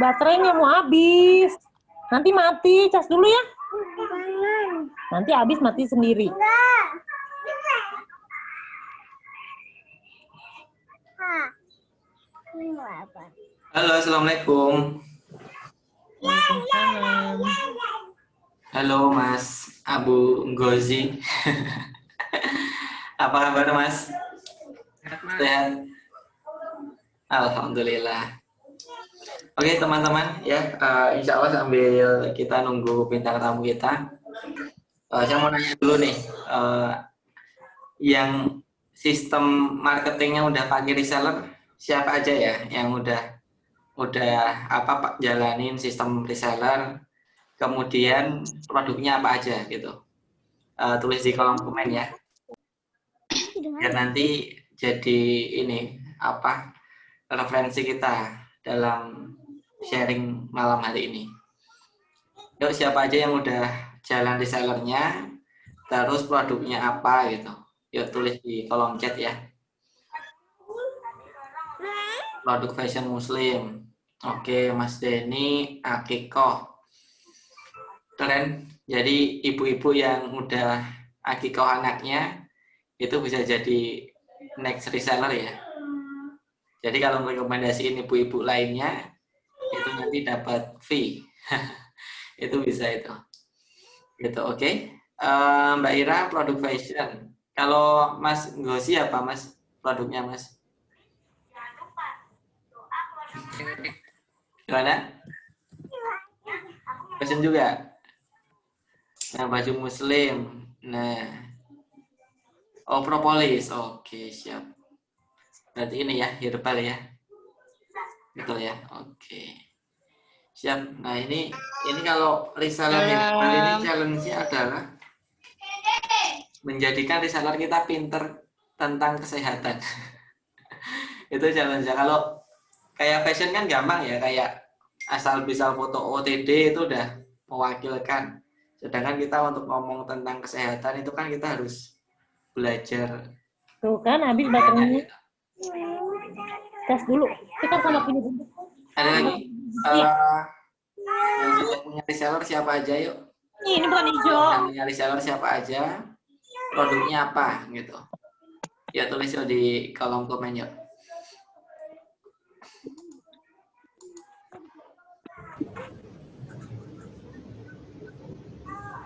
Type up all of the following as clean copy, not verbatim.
Baterainya mau habis. Nanti mati, cas dulu ya. Nanti habis mati sendiri. Halo, assalamualaikum. Waalaikumsalam. Halo Mas Abu Ngozi. Apa kabar Mas? Sehat? Alhamdulillah. Oke teman-teman ya, insya Allah sambil kita nunggu bintang tamu kita, saya mau nanya dulu nih, yang sistem marketingnya udah pakai reseller siapa aja ya, yang udah apa Pak jalanin sistem reseller, kemudian produknya apa aja gitu, tulis di kolom komen ya, biar nanti jadi ini apa referensi kita dalam sharing malam hari ini. Yuk siapa aja yang udah jalan resellernya, terus produknya apa gitu. Yuk tulis di kolom chat ya. Produk fashion muslim. Oke, Mas Denny, Akikoh. Keren. Jadi ibu-ibu yang udah akikoh anaknya itu bisa jadi next reseller ya. Jadi kalau rekomendasiin ibu-ibu lainnya itu nanti dapat fee. Itu bisa itu. Gitu, oke. Mbak Ira produk fashion. Kalau Mas Ngozi apa Mas produknya Mas? Gimana? Fashion juga. Nah, baju muslim. Nah. Oh, propolis. Oke, siap. Berarti ini ya, herbal ya. Betul ya. Oke. Siap. Nah, ini kalau reseller herbal ini challenge-nya adalah menjadikan reseller kita pinter tentang kesehatan. Itu challenge-nya. Kalau kayak fashion kan gampang ya, kayak asal bisa foto OTD itu udah mewakilkan. Sedangkan kita untuk ngomong tentang kesehatan itu kan kita harus belajar. Tuh kan habis baterainya. Cas dulu. Kita sama punya bentuk. Ada lagi? Yang sudah punya reseller siapa aja yuk? Ini bukan hijau. Yang punya reseller siapa aja? Produknya apa gitu? Ya tulis yuk di kolom komen yuk.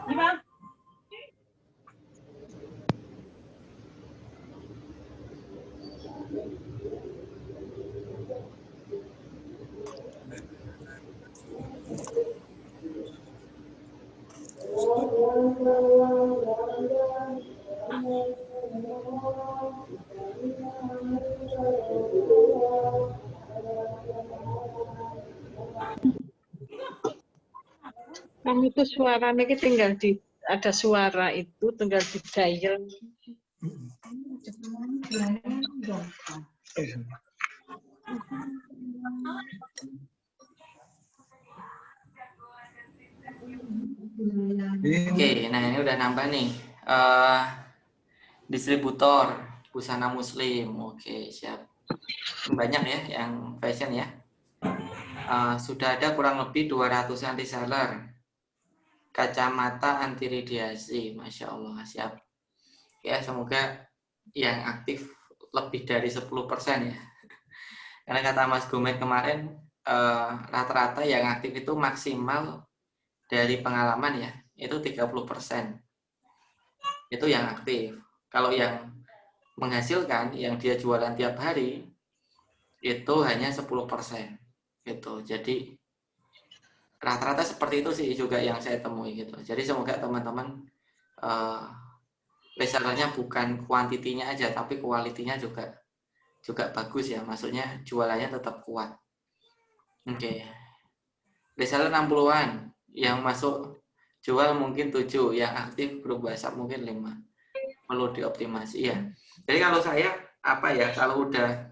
Gimana? Kamu itu suaranya tinggal ada suara itu tinggal di dial. Oke, nah ini udah nambah nih. Distributor busana muslim. Oke, siap. Banyak ya yang fashion ya. Sudah ada kurang lebih 200-an reseller. Kacamata anti radiasi, Masya Allah, siap. Ya, semoga yang aktif lebih dari 10% ya. Karena kata Mas Gumet kemarin, rata-rata yang aktif itu maksimal dari pengalaman ya, itu 30%. Itu yang aktif. Kalau yang menghasilkan, yang dia jualan tiap hari, itu hanya 10%. Gitu. Jadi rata-rata seperti itu sih juga yang saya temui gitu. Jadi semoga teman-teman resellernya bukan kuantitinya aja, tapi kualitinya juga bagus ya. Maksudnya jualannya tetap kuat. Oke. Reseller 60-an, yang masuk jual mungkin 7, yang aktif grup WhatsApp mungkin 5. Perlu dioptimasi ya. Jadi kalau saya apa ya, kalau udah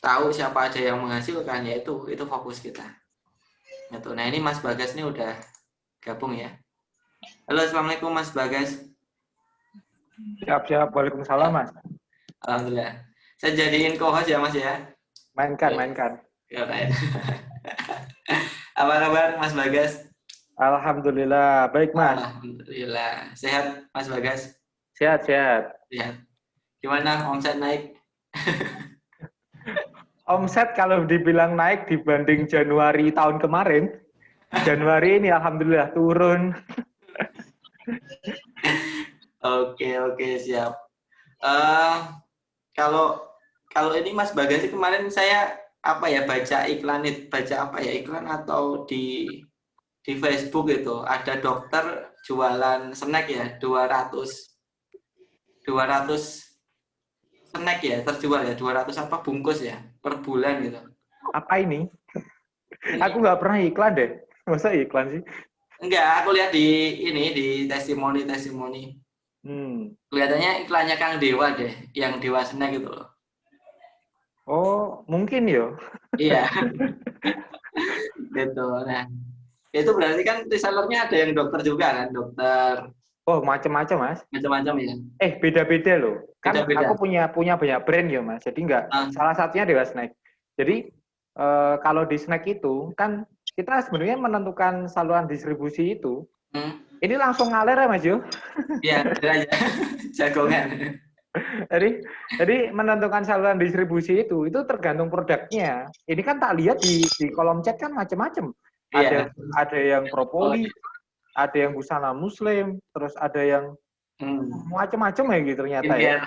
tahu siapa aja yang menghasilkan, ya itu fokus kita. Gitu. Nah ini Mas Bagas nih udah gabung ya. Halo, assalamualaikum Mas Bagas. Siap. Waalaikumsalam, Mas. Alhamdulillah. Saya jadiin co-host ya Mas ya. Mainkan. Ya, apa kabar Mas Bagas? Alhamdulillah, baik, Mas. Alhamdulillah. Sehat Mas Bagas? Sehat. Sehat. Gimana omset naik? Omset kalau dibilang naik dibanding Januari tahun kemarin, Januari ini alhamdulillah turun. Oke, siap. Kalau ini Mas Bagas kemarin saya baca iklan atau di Facebook itu ada dokter jualan snack ya, 200 snack ya terjual ya, 200 bungkus ya per bulan gitu. Apa ini? Aku nggak pernah iklan deh. Masa iklan sih? Enggak, aku lihat di testimoni. Kelihatannya iklannya Kang Dewa deh, yang Dewa Snack gitu loh. Oh, mungkin yo. Iya. Gitu. Nah, itu berarti kan resellernya ada yang dokter juga kan, dokter. Oh, macam-macam, Mas. Macam-macam ya. Beda-beda loh. Kan Beda-beda. aku punya banyak brand ya, Mas. Jadi nggak salah satunya Dewa Snack. Jadi kalau di snack itu kan kita sebenarnya menentukan saluran distribusi itu. Ini langsung ngalir ya, Mas Yo? Iya, aja. Jagongan. Jadi menentukan saluran distribusi itu tergantung produknya. Ini kan tak lihat di kolom chat kan macam-macam. Iya. Ada yang propoli, ada yang busana muslim, terus ada yang macam-macam ya gitu ternyata ya.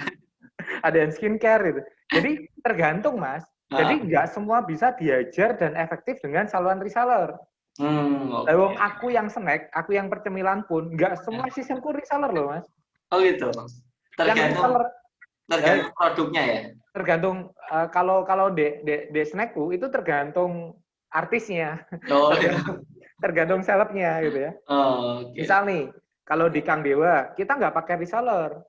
Ada yang skincare gitu. Jadi tergantung, Mas. Jadi nggak semua bisa diajar dan efektif dengan saluran reseller. Wong aku yang snack, aku yang percemilan pun nggak semua sistemku reseller loh, Mas. Oh gitu. Tergantung produknya ya. Tergantung kalau de snackku itu tergantung artisnya. Oh, tergantung selebnya gitu ya. Okay. Misal nih, kalau di Kang Dewa kita nggak pakai reseller.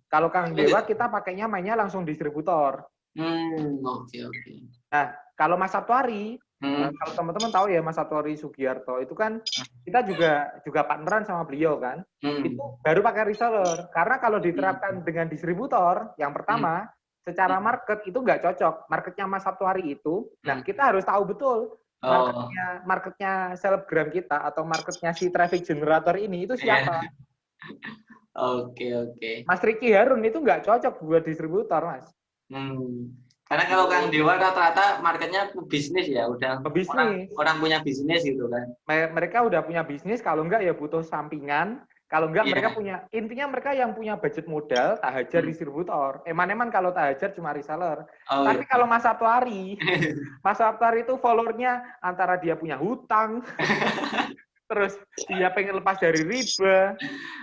Kalau Kang Dewa kita pakainya mainnya langsung distributor. Oke. Nah, kalau Mas Satwari, kalau teman-teman tahu ya Mas Satwari Sugiarto itu kan kita juga partneran sama beliau kan. Itu baru pakai reseller. Karena kalau diterapkan dengan distributor, yang pertama secara market itu nggak cocok. Marketnya Mas Satwari itu, nah kita harus tahu betul marketnya selebgram kita atau marketnya si traffic generator ini itu siapa. Oke. Mas Ricky Harun itu nggak cocok buat distributor, Mas. Karena kalau Kang Dewa rata-rata marketnya bisnis ya, udah bisnis. Orang punya bisnis gitu kan. Mereka udah punya bisnis, kalau enggak ya butuh sampingan, kalau enggak mereka intinya mereka yang punya budget modal, tak hajar distributor. Eman-eman kalau tak hajar cuma reseller. Tapi kalau Mas Satwari itu followernya antara dia punya hutang, terus dia pengen lepas dari riba.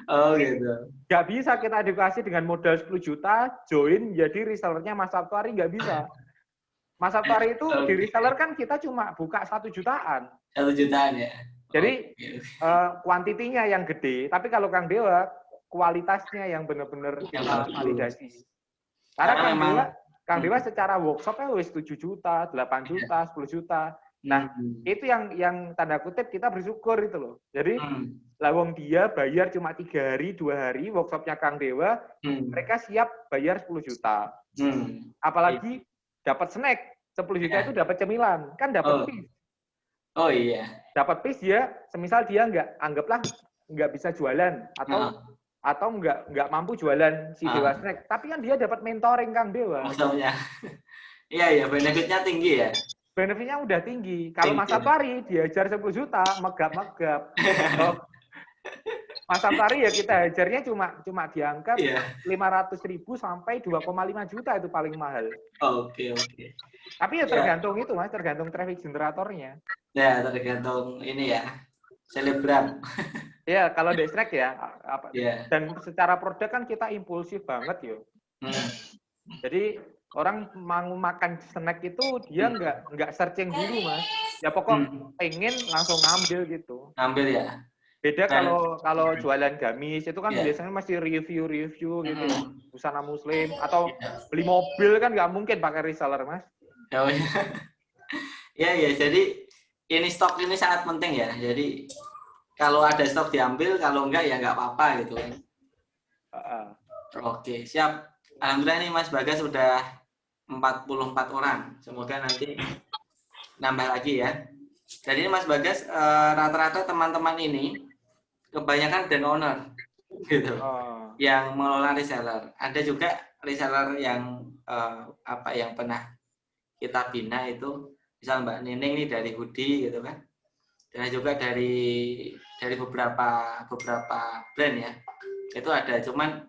Oh gitu. Nggak bisa kita edukasi dengan modal 10 juta, join jadi resellernya Mas Satwari, nggak bisa. Mas Satwari itu di reseller kan kita cuma buka 1 jutaan. 1 jutaan ya. Jadi kuantitinya yang gede, tapi kalau Kang Dewa, kualitasnya yang benar-benar kita validasi. Karena Kang Dewa secara workshopnya wis 7 juta, 8 juta, 10 juta. Nah, itu yang tanda kutip kita bersyukur itu loh. Jadi, lawang dia bayar cuma 3 hari, 2 hari, workshopnya Kang Dewa, mereka siap bayar 10 juta. Apalagi dapat snack, 10 juta itu dapat cemilan, kan dapat piece. Oh iya. Dapat piece dia, semisal dia anggaplah nggak bisa jualan, atau nggak mampu jualan si Dewa Snack, tapi kan dia dapat mentoring Kang Dewa. Maksudnya, iya benefitnya tinggi ya. Benefitnya udah tinggi. Kalau Mas Sapari diajar 10 juta, megap-megap. Oh, Mas Sapari ya kita hajarnya cuma diangkat 500.000 sampai 2,5 juta itu paling mahal. Oke. Tapi ya tergantung itu Mas, tergantung traffic generatornya. Ya, tergantung ini ya, selebgram. Ya, kalau Snack ya, dan secara produk kan kita impulsif banget yo. Jadi orang mau makan snack itu dia nggak searching dulu Mas. Ya pokok pengen langsung ngambil gitu. Ngambil ya. Beda kalau jualan gamis itu kan biasanya masih review gitu. Busana muslim atau beli mobil kan nggak mungkin pakai reseller Mas. Ya, jadi ini stok ini sangat penting ya. Jadi kalau ada stok diambil, kalau enggak ya nggak apa-apa gitu kan. Oke, siap. Alhamdulillah nih Mas Bagas sudah 44 orang. Semoga nanti nambah lagi ya. Jadi Mas Bagas rata-rata teman-teman ini kebanyakan brand owner gitu. Yang mengelola reseller. Ada juga reseller yang yang pernah kita bina itu, misal Mbak Nining nih dari hoodie gitu kan. Dan juga dari beberapa brand ya. Itu ada, cuman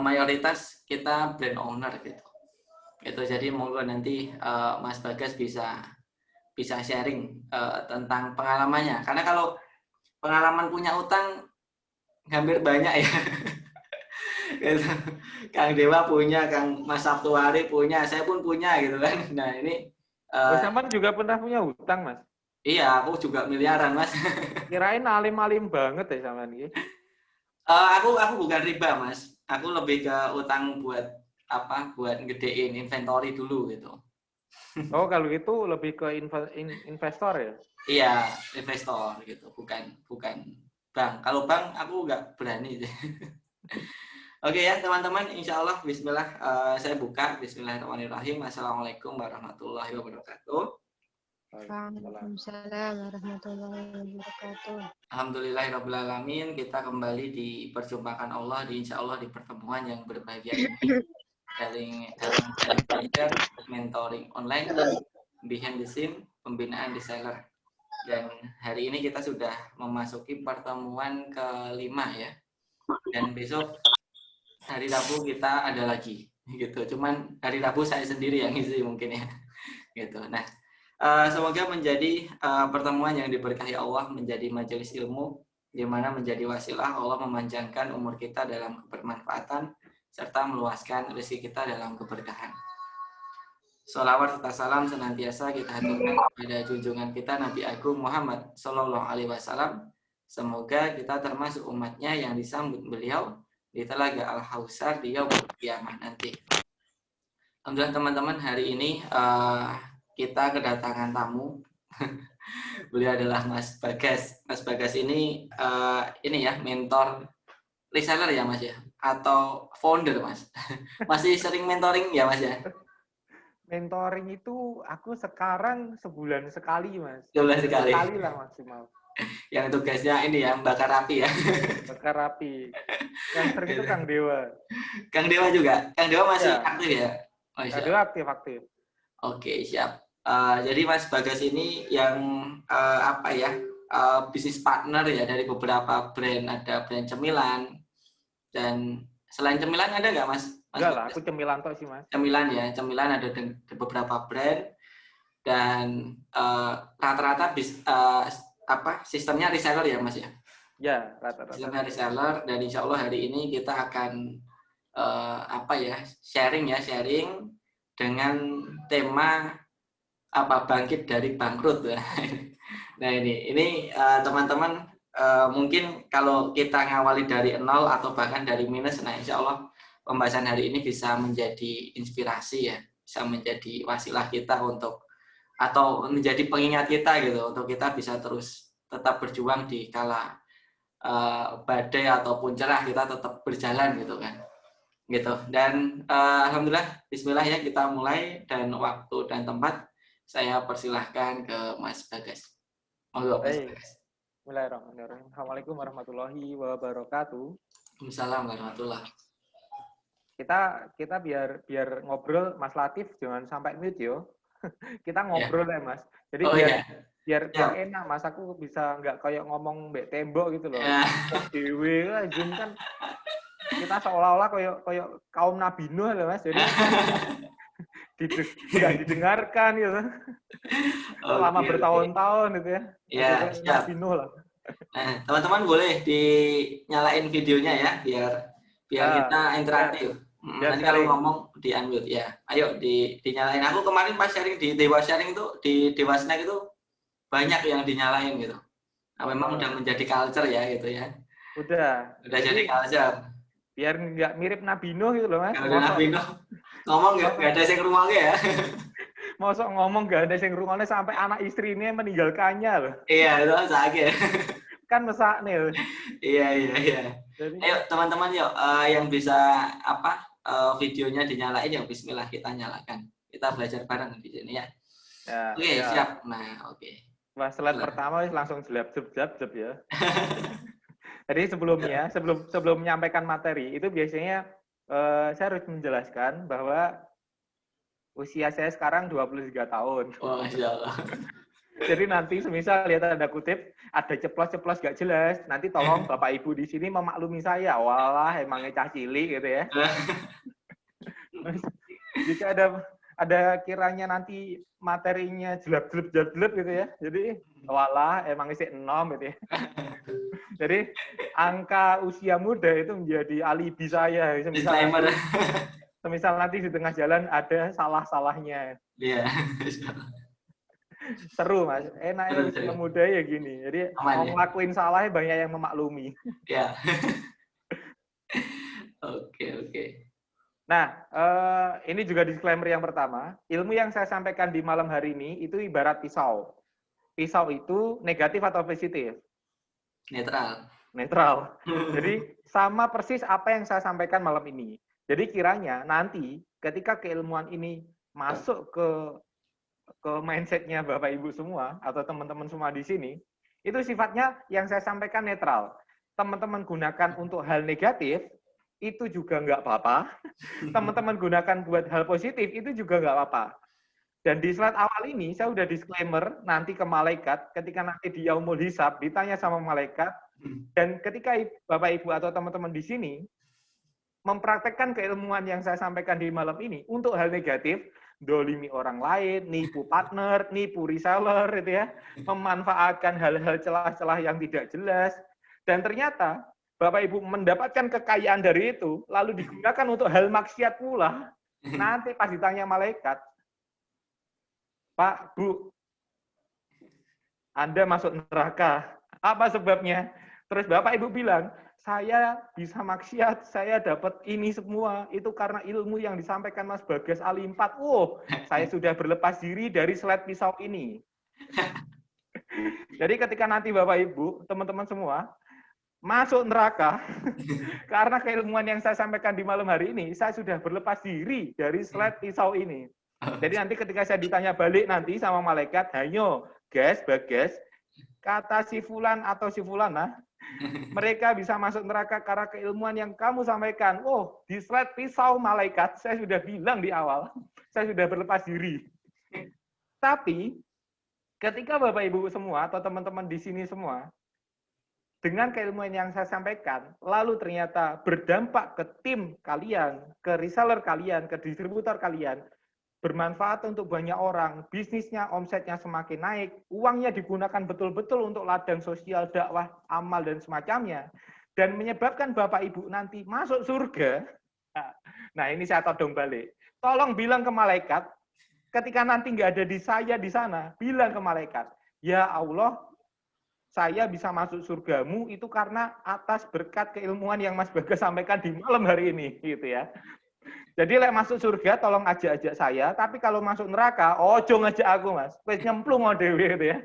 mayoritas kita brand owner gitu. Itu jadi monggo nanti Mas Bagas bisa sharing tentang pengalamannya. Karena kalau pengalaman punya utang hampir banyak ya. Gitu. Kang Dewa punya, Kang Mas Sabtuari punya, saya pun punya gitu kan. Nah, ini Sampean juga pernah punya hutang, Mas? Iya, aku juga miliaran, Mas. Kirain alim-alim banget ya sampean iki. Aku bukan riba, Mas. Aku lebih ke utang buat buat gedein inventory dulu gitu. Oh, kalau gitu lebih ke investor ya? Iya, investor gitu, bukan bank. Kalau bank aku nggak berani. Oke ya, teman-teman, insya Allah, bismillah, saya buka. Bismillahirrahmanirrahim. Assalamualaikum warahmatullahi wabarakatuh. Waalaikumsalam warahmatullahi wabarakatuh. Alhamdulillahirrahmanirrahim. Kita kembali diperjumpakan Allah, insya Allah di pertemuan yang berbahagia ini. Dalam belajar mentoring online, behind the scene, pembinaan reseller. Dan hari ini kita sudah memasuki pertemuan kelima ya. Dan besok hari Rabu kita ada lagi gitu. Cuman hari Rabu saya sendiri yang ngisi mungkin ya. Gitu. Nah, semoga menjadi pertemuan yang diberkahi Allah, menjadi majelis ilmu di mana menjadi wasilah Allah memanjangkan umur kita dalam kebermanfaatan serta meluaskan rezeki kita dalam keberkahan. Sholawat serta salam senantiasa kita haturkan kepada junjungan kita Nabi Agung Muhammad Sallallahu Alaihi Wasallam. Semoga kita termasuk umatnya yang disambut beliau di Telaga Al-Hausar di Yaumul Qiyamah nanti. Alhamdulillah teman-teman, hari ini kita kedatangan tamu. Beliau adalah Mas Bagas. Mas Bagas ini ya mentor reseller ya Mas ya, atau founder Mas. Masih sering mentoring ya Mas ya? Mentoring itu aku sekarang sebulan sekali Mas. Sebulan sekali. Sekali lah maksimal. Yang tugasnya ini ya, bakar api ya. Bakar api. Yang sering itu Kang Dewa. Kang Dewa juga? Kang Dewa masih aktif ya? Oh, Kang Dewa aktif. Oke, siap. Jadi Mas Bagas ini yang bisnis partner ya dari beberapa brand. Ada brand cemilan. Dan selain cemilan ada nggak Mas? Enggak lah, aku cemilan tok sih Mas. Cemilan ya, cemilan ada beberapa brand. Dan rata-rata sistemnya reseller ya Mas ya? Ya, rata-rata. Sistemnya reseller, dan insya Allah hari ini kita akan sharing dengan tema bangkit dari bangkrut. Nah ini teman-teman mungkin kalau kita ngawali dari nol atau bahkan dari minus, nah insya Allah pembahasan hari ini bisa menjadi inspirasi ya, bisa menjadi wasilah kita atau menjadi pengingat kita gitu, untuk kita bisa terus tetap berjuang di kala badai ataupun cerah, kita tetap berjalan gitu kan. Gitu. Dan alhamdulillah bismillah ya, kita mulai, dan waktu dan tempat saya persilahkan ke Mas Bagas. Monggo Mas Bagas. Bismillahirrahmanirrahim. Assalamualaikum warahmatullahi wabarakatuh. Waalaikumsalam warahmatullah. Kita biar ngobrol, Mas Latif jangan sampai mute yo. Kita ngobrol ya Mas. Jadi Oh iya. biar Ya. enak Mas, aku bisa nggak kayak ngomong mbek tembok gitu loh. Ya. Dewe lah Zoom kan kita seolah-olah kayak kaum Nabi Nuh loh Mas. Jadi nggak didengarkan gitu. Selama Oke, oke. bertahun-tahun gitu ya. Ya, Kayak siap. Nabi Nuh lah. Nah, teman-teman boleh dinyalain videonya ya, biar Ya, kita interaktif. biar Nanti kalau sharing. ngomong di unmute ya. Ayo dinyalain. Aku kemarin pas sharing di Dewa Sharing tuh di Dewa Snack itu banyak yang dinyalain gitu. Nah, memang udah menjadi culture ya gitu ya. Udah Jadi culture. biar nggak mirip Nabi Nuh gitu loh Mas. Kalau udah Nabi Nuh ngomong nggak ada yang rumahnya ya. Mosok ngomong gak ada yang rungokne sampai anak istrinya meninggalkannya loh. Iya, itu sakit. Kan mesak nih. Iya. Jadi Ayo teman-teman yuk yang bisa videonya dinyalain ya bismillah kita nyalakan. Kita belajar bareng di sini ya. Oke, ya. siap. Nah, oke. Wah, slide Nah. pertama langsung jeb ya. Jadi sebelum menyampaikan materi itu biasanya saya harus menjelaskan bahwa usia saya sekarang 23 tahun. Oh, Masya Allah. Jadi nanti semisal lihat tanda kutip ada ceplos-ceplos gak jelas, nanti tolong Bapak Ibu di sini memaklumi saya. Walah, emangnya cah cilik gitu ya. Jika ada kiranya nanti materinya jelek gitu ya. Jadi walah emang isi 6 gitu ya. Jadi angka usia muda itu menjadi alibi saya. Disclaimer. Semisal nanti di tengah jalan ada salah-salahnya. Iya. Seru Mas, enaknya usia muda ya gini. Jadi mau ngelakuin salahnya banyak yang memaklumi. Ya. Oke. Nah, ini juga disclaimer yang pertama. Ilmu yang saya sampaikan di malam hari ini itu ibarat pisau. Pisau itu negatif atau positif? Netral. Jadi sama persis apa yang saya sampaikan malam ini. Jadi kiranya nanti ketika keilmuan ini masuk ke mindsetnya Bapak Ibu semua atau teman-teman semua di sini, itu sifatnya yang saya sampaikan netral. Teman-teman gunakan untuk hal negatif, itu juga nggak apa-apa. Teman-teman gunakan buat hal positif, itu juga nggak apa-apa. Dan di slide awal ini, saya udah disclaimer nanti ke malaikat, ketika nanti di Yaumul Hisab, ditanya sama malaikat, dan ketika Bapak Ibu atau teman-teman di sini, mempraktekkan keilmuan yang saya sampaikan di malam ini, untuk hal negatif, dolimi orang lain, nipu partner, nipu reseller, gitu ya, memanfaatkan hal-hal celah-celah yang tidak jelas, dan ternyata Bapak Ibu mendapatkan kekayaan dari itu, lalu digunakan untuk hal maksiat pula, nanti pas ditanya malaikat, Pak, Bu, Anda masuk neraka, apa sebabnya? Terus Bapak Ibu bilang, saya bisa maksiat, saya dapat ini semua, itu karena ilmu yang disampaikan Mas Bagas Ali4. Oh, saya sudah berlepas diri dari slide pisau ini. Jadi ketika nanti Bapak Ibu, teman-teman semua, masuk neraka, karena keilmuan yang saya sampaikan di malam hari ini, saya sudah berlepas diri dari slide pisau ini. Jadi nanti ketika saya ditanya balik nanti sama malaikat, ayo, guys, Bagas, kata si Fulan atau si Fulana, mereka bisa masuk neraka karena keilmuan yang kamu sampaikan. Oh, di slide pisau malaikat, saya sudah bilang di awal, saya sudah berlepas diri. Tapi, ketika Bapak Ibu semua, atau teman-teman di sini semua, dengan keilmuan yang saya sampaikan, lalu ternyata berdampak ke tim kalian, ke reseller kalian, ke distributor kalian, bermanfaat untuk banyak orang, bisnisnya, omsetnya semakin naik, uangnya digunakan betul-betul untuk ladang sosial, dakwah, amal, dan semacamnya, dan menyebabkan Bapak Ibu nanti masuk surga. Nah, ini saya todong balik. Tolong bilang ke malaikat, ketika nanti nggak ada di saya di sana, bilang ke malaikat, ya Allah, saya bisa masuk surgamu itu karena atas berkat keilmuan yang Mas Bagas sampaikan di malam hari ini, gitu ya. Jadi lek masuk surga tolong ajak-ajak saya, tapi kalau masuk neraka, ojo ngajak aku Mas, wis nyemplung dhewe gitu ya.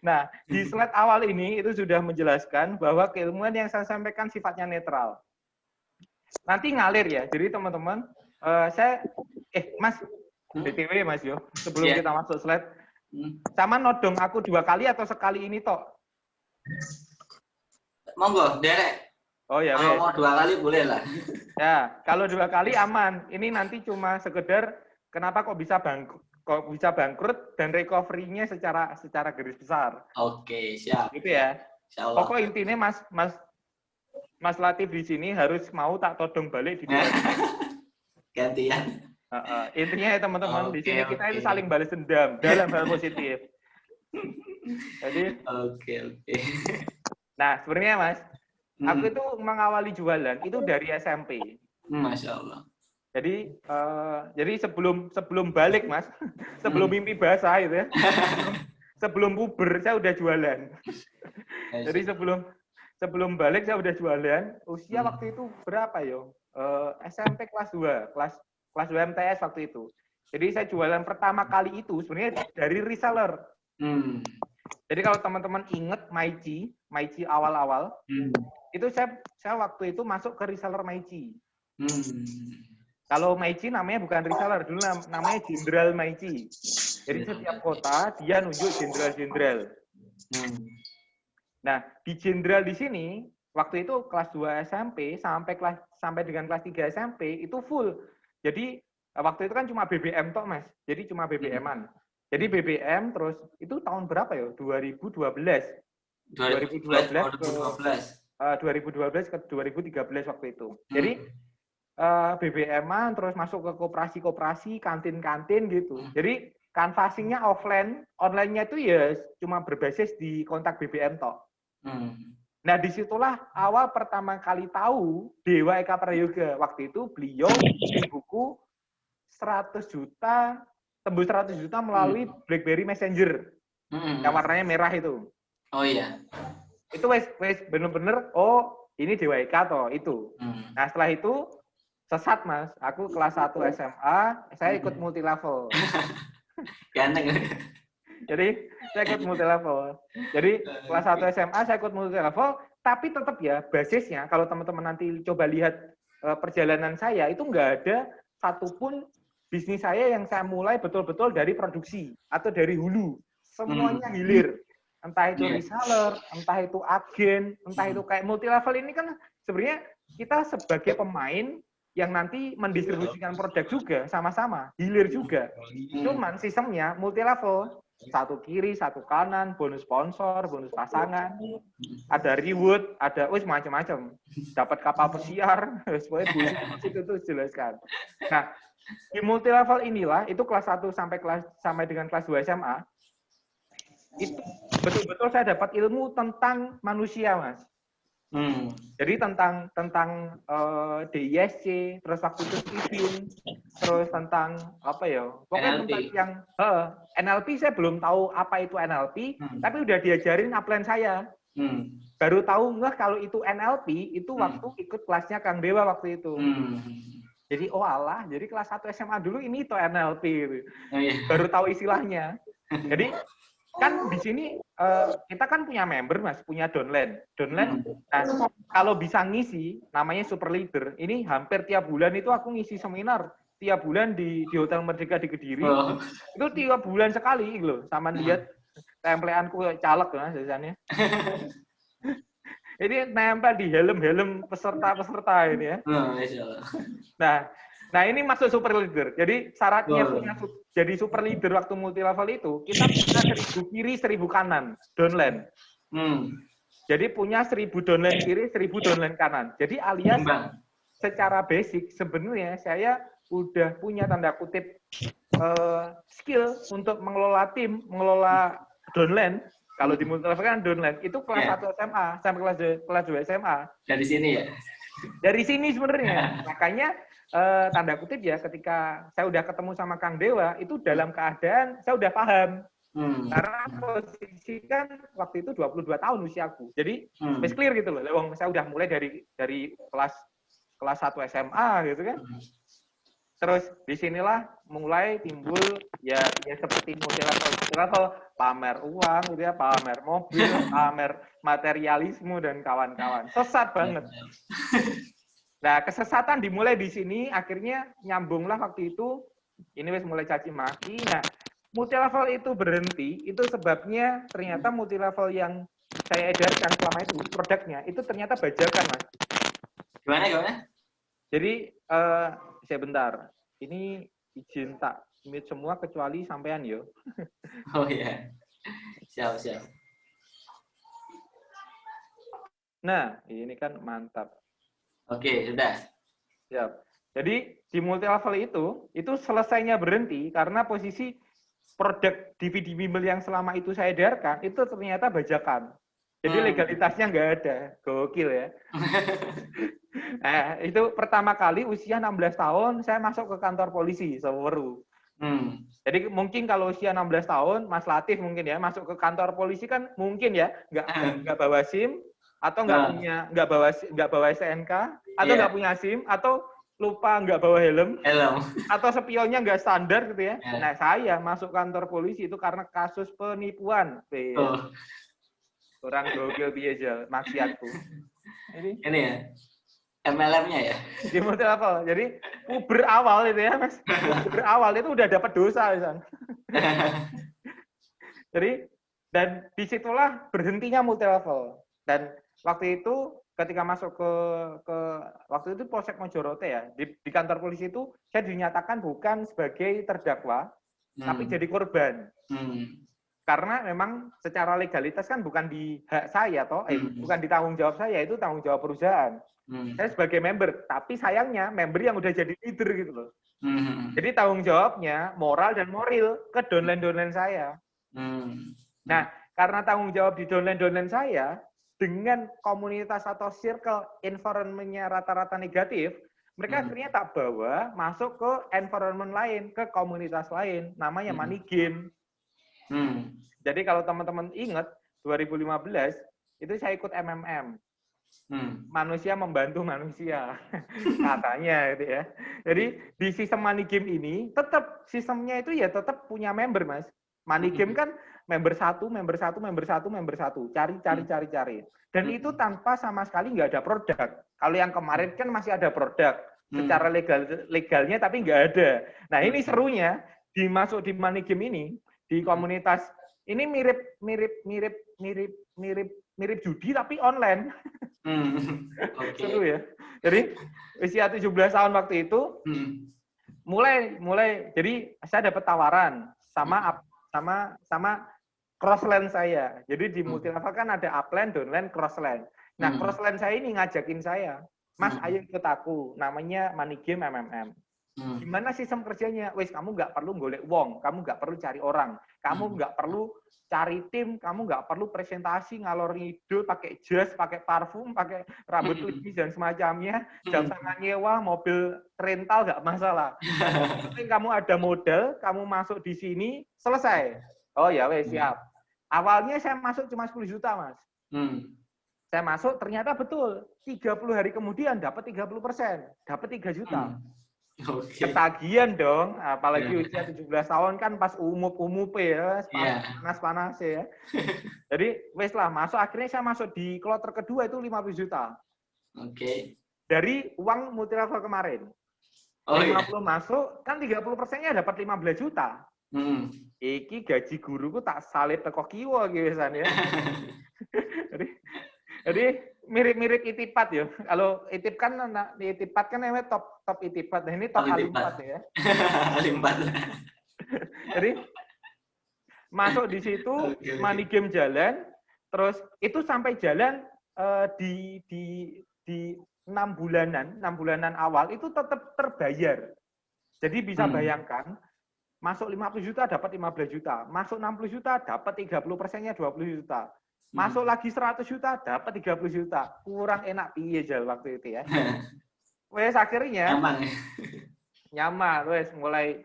Nah, di slide awal ini itu sudah menjelaskan bahwa keilmuan yang saya sampaikan sifatnya netral. Nanti ngalir ya. Jadi teman-teman, Mas, BTW Mas Yo, sebelum kita masuk slide, sama nodong aku 2 kali atau sekali ini tok? Monggo, derek. Oh ya, Kalau wes. mau 2 kali boleh lah. Ya, kalau 2 kali aman. Ini nanti cuma sekedar kenapa kok bisa bangkrut dan recovery-nya secara garis besar. Oke, siap. Gitu ya. Insya Allah. Pokok intinya Mas Latif di sini harus mau tak todong balik di dewan. Gantian. Intinya ya teman-teman, di Oke, sini kita itu oke. saling balas dendam dalam hal positif. Jadi, Oke. nah sebenarnya Mas, aku itu mengawali jualan itu dari SMP. Masya Allah. Jadi sebelum balik Mas, sebelum mimpi basah itu ya, sebelum puber saya udah jualan. Jadi sebelum balik saya udah jualan. Usia waktu itu berapa yo? SMP kelas 2, kelas 2 MTS waktu itu. Jadi saya jualan pertama kali itu sebenarnya dari reseller. Jadi kalau teman-teman inget Maici awal-awal, itu saya waktu itu masuk ke reseller Maici. Kalau Maici namanya bukan reseller, dulu namanya Jenderal Maici. Jadi setiap kota dia nunjuk jenderal-jenderal. Nah, di jenderal di sini waktu itu kelas 2 SMP sampai dengan kelas 3 SMP itu full. Jadi waktu itu kan cuma BBM toh, Mas. Jadi cuma BBM-an. Jadi BBM terus itu tahun berapa ya? 2012 ke 2013 waktu itu. Jadi BBM-an terus masuk ke koperasi-koperasi, kantin-kantin gitu. Jadi canvassing-nya offline, online-nya itu ya cuma berbasis di kontak BBM toh. Nah, disitulah awal pertama kali tahu Dewa Eka Prayoga. Waktu itu beliau bikin buku 100 juta, tembus 100 juta melalui BlackBerry Messenger. Yang warnanya merah itu. Oh iya. Itu wes bener-bener, oh ini Dewa Eka toh, itu. Nah, setelah itu sesat Mas. Aku kelas 1 SMA, saya ikut multi level. Ganteng. Jadi saya ikut multi level. Jadi kelas 1 SMA saya ikut multi level, tapi tetap ya basisnya kalau teman-teman nanti coba lihat perjalanan saya itu nggak ada satupun bisnis saya yang saya mulai betul-betul dari produksi atau dari hulu. Semuanya hilir. Entah itu reseller, entah itu agen, entah itu kayak multi level ini kan sebenarnya kita sebagai pemain yang nanti mendistribusikan produk juga sama-sama, hilir juga. Cuman sistemnya multi level. Satu kiri, satu kanan, bonus sponsor, bonus pasangan, ada reward, ada macam-macam. Dapat kapal pesiar, semuanya bonus itu tuh jelaskan. Nah, di multi level inilah itu kelas 1 sampai dengan kelas 2 SMA. Itu betul-betul saya dapat ilmu tentang manusia, Mas. Jadi tentang DISC, terus waktu itu Steven, terus tentang apa ya? Pokoknya NLP. tentang yang NLP saya belum tahu apa itu NLP, tapi udah diajarin upline saya. Baru tahu nggak kalau itu NLP itu waktu ikut kelasnya Kang Dewa waktu itu. Jadi oh alah, jadi kelas 1 SMA dulu ini itu NLP gitu. Oh, iya. Baru tahu istilahnya. Jadi kan di sini kita kan punya member Mas, punya downline. Nah, kalau bisa ngisi namanya super leader. Ini hampir tiap bulan itu aku ngisi seminar tiap bulan di Hotel Merdeka di Kediri. Itu tiap bulan sekali loh. Sama lihat templeanku caleg ya biasanya. Ini nempel di helm-helm peserta-peserta ini ya. Nah ini masuk super leader. Jadi syaratnya punya jadi super leader waktu multi level itu kita punya 1000 kiri 1000 kanan downline. Jadi punya 1000 downline kiri 1000 downline kanan. Jadi alias secara basic sebenarnya saya udah punya tanda kutip skill untuk mengelola tim, mengelola downline. Kalau di multi level kan downline itu kelas 1 SMA sampai kelas 2 SMA. Dari sini ya. Dari sini sebenarnya. Makanya tanda kutip ya ketika saya udah ketemu sama Kang Dewa itu dalam keadaan saya udah paham. Karena posisi kan waktu itu 22 tahun usiaku. Jadi wis clear gitu loh. Wong saya udah mulai dari kelas 1 SMA gitu kan. Terus disinilah mulai timbul ya seperti multi level pamer uang gitu ya, pamer mobil, pamer materialisme dan kawan-kawan. Sesat banget. Nah, kesesatan dimulai di sini, akhirnya nyambunglah waktu itu, ini wis mulai caci maki. Nah, multi level itu berhenti, itu sebabnya ternyata multi level yang saya edarkan selama itu produknya itu ternyata bajakan, Mas. Gimana? Jadi saya bentar. Ini izin tak mute semua kecuali sampean yo. Oh iya. Siap. Nah, ini kan mantap. Oke, sudah. Siap. Jadi di multi level itu selesainya berhenti karena posisi produk DVD bimbel yang selama itu saya edarkan itu ternyata bajakan. Jadi legalitasnya nggak ada. Gokil ya. Itu pertama kali usia 16 tahun saya masuk ke kantor polisi Seweru. Jadi mungkin kalau usia 16 tahun Mas Latif mungkin ya masuk ke kantor polisi kan mungkin ya nggak bawa SIM atau nggak bawa STNK atau nggak punya SIM atau lupa nggak bawa helm atau spionnya nggak standar gitu ya. Nah saya masuk kantor polisi itu karena kasus penipuan. Orang gokil piye jal maksiatku. Ini ya. MLM-nya ya. Di multi level. Jadi puber awal itu ya, Mas. Puber awal itu udah dapat dosa, misalnya. Jadi dan disitulah berhentinya multi level. Dan waktu itu ketika masuk ke waktu itu Polsek Mojorote ya, di kantor polisi itu saya dinyatakan bukan sebagai terdakwa, tapi jadi korban. Karena memang secara legalitas kan bukan di hak saya toh, bukan di tanggung jawab saya, itu tanggung jawab perusahaan. Saya sebagai member, tapi sayangnya member yang udah jadi leader gitu loh. Jadi tanggung jawabnya moral dan moral ke downline saya. Nah, karena tanggung jawab di downline saya dengan komunitas atau circle environment-nya rata-rata negatif, mereka akhirnya tak bawa masuk ke environment lain, ke komunitas lain, namanya money game. Jadi kalau teman-teman ingat 2015 itu saya ikut MMM. Manusia membantu manusia katanya gitu ya. Jadi di sistem money game ini tetap sistemnya itu ya tetap punya member, Mas. Money game kan member satu, cari. Dan itu tanpa sama sekali nggak ada produk. Kalau yang kemarin kan masih ada produk secara legalnya tapi nggak ada. Nah ini serunya dimasuk di money game ini di komunitas ini mirip judi tapi online. Seru ya. Jadi usia 17 tahun waktu itu mulai jadi saya dapat tawaran sama crossland saya. Jadi di multi level kan ada upland, downland, crossland. Nah, crossland saya ini ngajakin saya, Mas, ayo ikut aku. Namanya money game MMM. Gimana sistem kerjanya? Wes, kamu nggak perlu golek wong, kamu nggak perlu cari orang, kamu nggak perlu cari tim, kamu nggak perlu presentasi ngalor ngidul, pakai jas, pakai parfum, pakai rambut putih dan semacamnya, jam tangan nyewa, mobil rental nggak masalah. Penting kamu ada modal, kamu masuk di sini, selesai. Oh ya wes, siap. Awalnya saya masuk cuma 10 juta, Mas. Saya masuk, ternyata betul. 30 hari kemudian dapat 30%, dapat 3 juta. Ketagihan dong, apalagi usia 17 tahun kan pas umup ya, panas ya. Jadi wes lah, akhirnya saya masuk di kloter kedua itu 50 juta. Dari uang multi level kemarin. 50 masuk, kan 30%-nya dapat 15 juta. Iki gaji guruku tak salib teko kiwa gitu ya. Jadi mirip-mirip Itipat ya. Kalau Itipat kan namanya top Itipat. Nah ini top Halimpat ya. Halimpat. Jadi masuk di situ, money game jalan, terus itu sampai jalan di 6 bulanan awal itu tetap terbayar. Jadi bisa bayangkan, masuk 50 juta dapat 15 juta, masuk 60 juta dapat 30%-nya 20 juta. Masuk lagi 100 juta, dapat 30 juta. Kurang enak piye jal waktu itu ya. Wes akhirnya nyaman, wes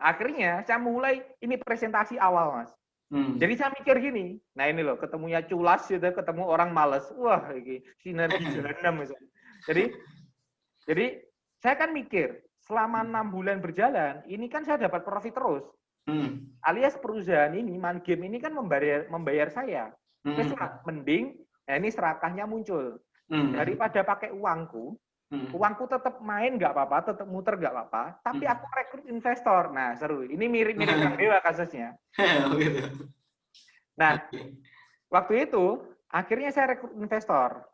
akhirnya saya mulai ini presentasi awal, Mas. Jadi saya mikir gini, nah ini loh ketemunya culas gitu, ketemu orang males. Wah, ini sinergi jahanam misalnya. Jadi saya kan mikir, selama 6 bulan berjalan, ini kan saya dapat profit terus. Alias perusahaan ini, Man Game ini kan membayar saya. Mending, ini serakahnya muncul. Daripada pakai uangku tetap main nggak apa-apa, tetap muter nggak apa-apa, tapi aku rekrut investor. Nah, seru. Ini mirip-mirip Kang Dewa kasusnya. Nah, waktu itu Akhirnya saya rekrut investor.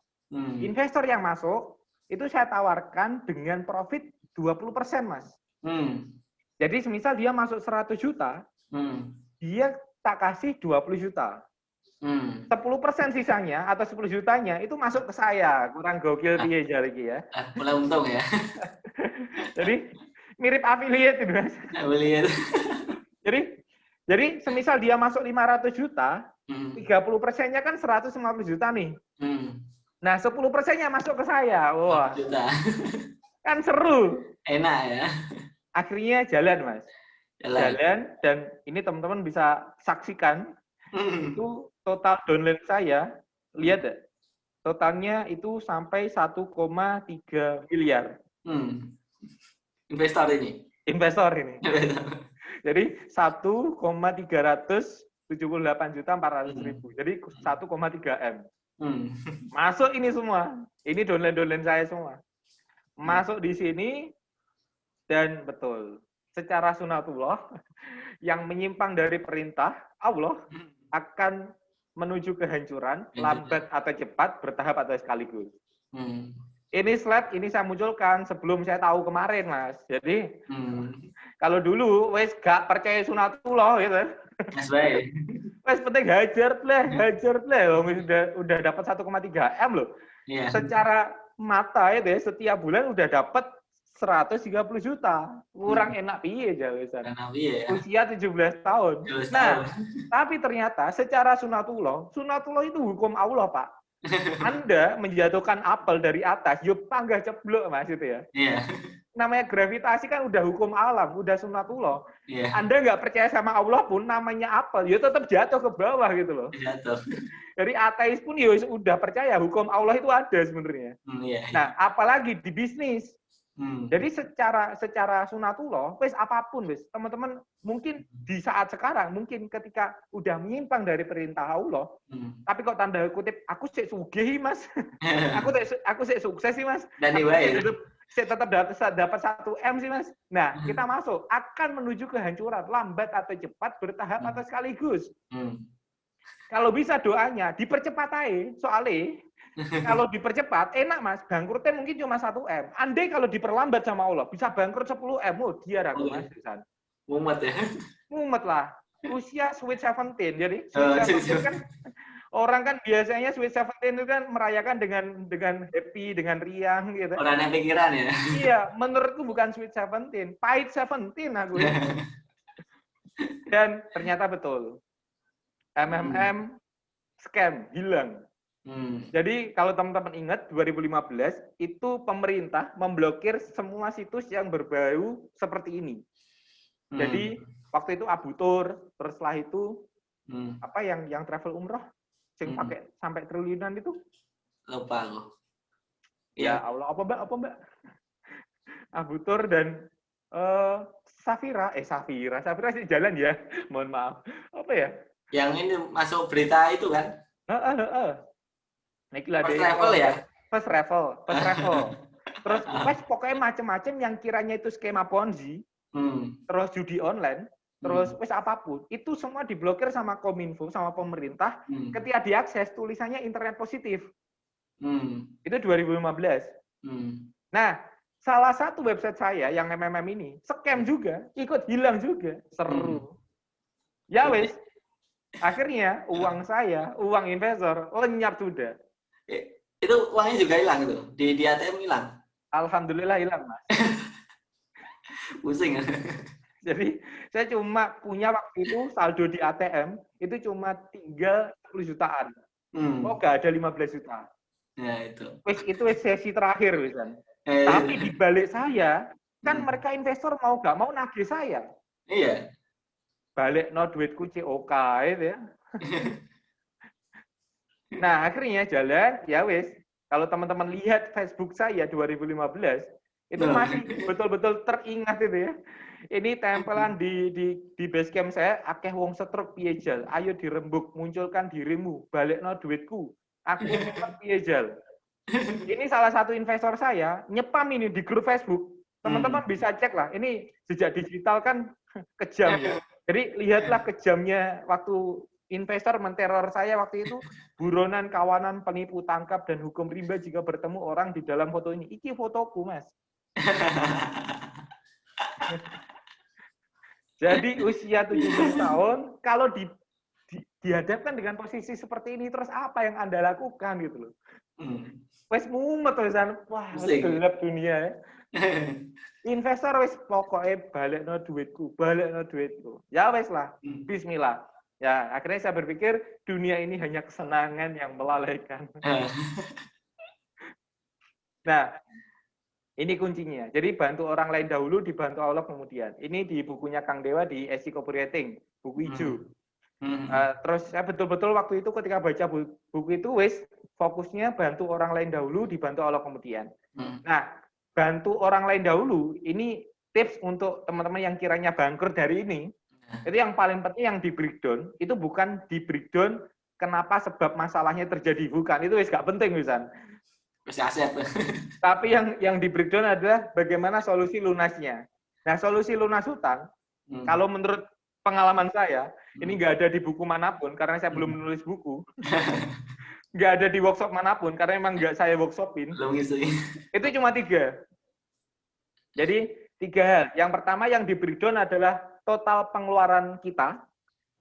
Investor yang masuk, itu saya tawarkan dengan profit 20%, Mas. Jadi semisal dia masuk 100 juta, dia tak kasih 20 juta. 10% sisanya atau 10 jutanya itu masuk ke saya. Kurang gokil piye lagi ya. Mulai untung ya. Jadi mirip affiliate itu, Mas. Affiliate. Jadi semisal dia masuk 500 juta, 30%-nya kan 150 juta nih. Nah, 10%-nya masuk ke saya. Wah. Juta. Kan seru. Enak ya. Akhirnya jalan, Mas. Jalan, dan ini teman-teman bisa saksikan. Itu total downline saya, lihat ya, totalnya itu sampai 1,3 miliar. Investor ini. Jadi 1,378 juta 400 ribu. Jadi 1,3 M. Masuk ini semua. Ini downline saya semua. Masuk di sini, dan betul, secara sunatullah, yang menyimpang dari perintah Allah akan menuju kehancuran, lambat atau cepat, bertahap atau sekaligus. Ini slide ini saya munculkan sebelum saya tahu kemarin, Mas. Jadi kalau dulu wes gak percaya sunatullah gitu. Wes penting hajar pleh. Udah dapat 1,3 M loh. Yeah. Secara mata itu ya, setiap bulan udah dapat 130 juta. Kurang enak piye jawaban. Usia 17 tahun. Nah, tapi ternyata secara sunatullah itu hukum Allah, Pak. Anda menjatuhkan apel dari atas, yuk panggah ceblok, Mas, itu ya. Iya. Namanya gravitasi kan udah hukum alam, udah sunatullah. Iya. Anda nggak percaya sama Allah pun, namanya apel, ya tetap jatuh ke bawah gitu loh. Jatuh. Dari ateis pun ya udah percaya hukum Allah itu ada sebenarnya. Iya. Nah, apalagi di bisnis. Jadi secara sunatullah, wes apapun, wes teman-teman mungkin di saat sekarang, mungkin ketika udah menyimpang dari perintah Allah, tapi kok tanda kutip aku sih sugih, Mas, aku sih sukses sih, Mas, dan saya tetap dapat 1 M sih, Mas. Nah, kita masuk akan menuju kehancuran, lambat atau cepat, bertahap atau sekaligus. Kalau bisa doanya dipercepat aja, soalnya kalau dipercepat, enak, Mas. Bangkrutnya mungkin cuma 1 M. Andai kalau diperlambat sama Allah, bisa bangkrut 10 M. Oh, dia ragu, Mas. Mumet ya? Mumet lah. Usia sweet 17. Jadi, sweet 17 kan, orang kan biasanya sweet 17 itu kan merayakan dengan happy, dengan riang, gitu. Orang yang pikiran ya? Iya, menurutku bukan sweet 17. Pahit 17 aku. Dan ternyata betul. MMM, scam, hilang. Jadi kalau teman-teman ingat 2015 itu pemerintah memblokir semua situs yang berbau seperti ini. Jadi waktu itu Abu Tur, terus setelah itu apa yang travel umroh yang pakai sampai triliunan itu? Lupa aku. Ya Allah, apa Mbak? Abu Tur dan Safira sih jalan ya. Mohon maaf. Apa ya? Yang ini masuk berita itu kan? First travel ya? First travel. Terus pokoknya macam-macam yang kiranya itu skema Ponzi, terus judi online, terus apapun, itu semua diblokir sama Kominfo, sama pemerintah. Ketika diakses tulisannya internet positif. Itu 2015. Nah, salah satu website saya yang MMM ini scam juga, ikut hilang juga. Seru. Ya wes. Akhirnya uang saya, uang investor lenyap sudah. Itu uangnya juga hilang itu? Di ATM hilang? Alhamdulillah hilang, Mas. Pusing. Jadi saya cuma punya waktu itu saldo di ATM itu cuma tinggal 10 jutaan. Oh, nggak ada 15 juta. Ya itu. Itu sesi terakhir, Wisan. Tapi di balik saya, kan mereka investor mau nggak mau nagih saya. Iya. Balik no duitku COK itu ya. Nah, akhirnya jalan, ya wes. Kalau teman-teman lihat Facebook saya 2015, itu masih betul-betul teringat itu ya. Ini tempelan di basecamp saya, akeh wong setruk piye jal. Ayo dirembuk, munculkan dirimu, balik no duitku. Aku nyepam piye jal. Ini salah satu investor saya, nyepam ini di grup Facebook. Teman-teman bisa cek lah, ini jejak digital kan kejam ya. Jadi lihatlah kejamnya waktu investor menteror saya waktu itu, buronan, kawanan, penipu, tangkap, dan hukum rimba jika bertemu orang di dalam foto ini. Iki fotoku, Mas. Jadi usia 17 tahun, kalau dihadapkan dengan posisi seperti ini, terus apa yang Anda lakukan gitu loh. Wes mumet tulisan, wah, gelap dunia ya. Investor wes pokoknya balekno duitku. Ya wes lah, bismillah. Ya, akhirnya saya berpikir dunia ini hanya kesenangan yang melalaikan. Nah, ini kuncinya. Jadi bantu orang lain dahulu, dibantu Allah kemudian. Ini di bukunya Kang Dewa di SC Copywriting, buku hijau. Terus saya betul-betul waktu itu ketika baca buku itu wes fokusnya bantu orang lain dahulu, dibantu Allah kemudian. Nah, bantu orang lain dahulu, ini tips untuk teman-teman yang kiranya bangkrut dari ini. Itu yang paling penting yang di breakdown, itu bukan di breakdown kenapa sebab masalahnya terjadi, bukan. Itu wis gak penting misalnya. Tapi yang di breakdown adalah bagaimana solusi lunasnya. Nah, solusi lunas hutang, kalau menurut pengalaman saya, ini nggak ada di buku manapun, karena saya belum menulis buku. Nggak ada di workshop manapun, karena emang nggak saya workshopin. Itu cuma 3. Jadi 3 hal. Yang pertama yang di breakdown adalah total pengeluaran kita.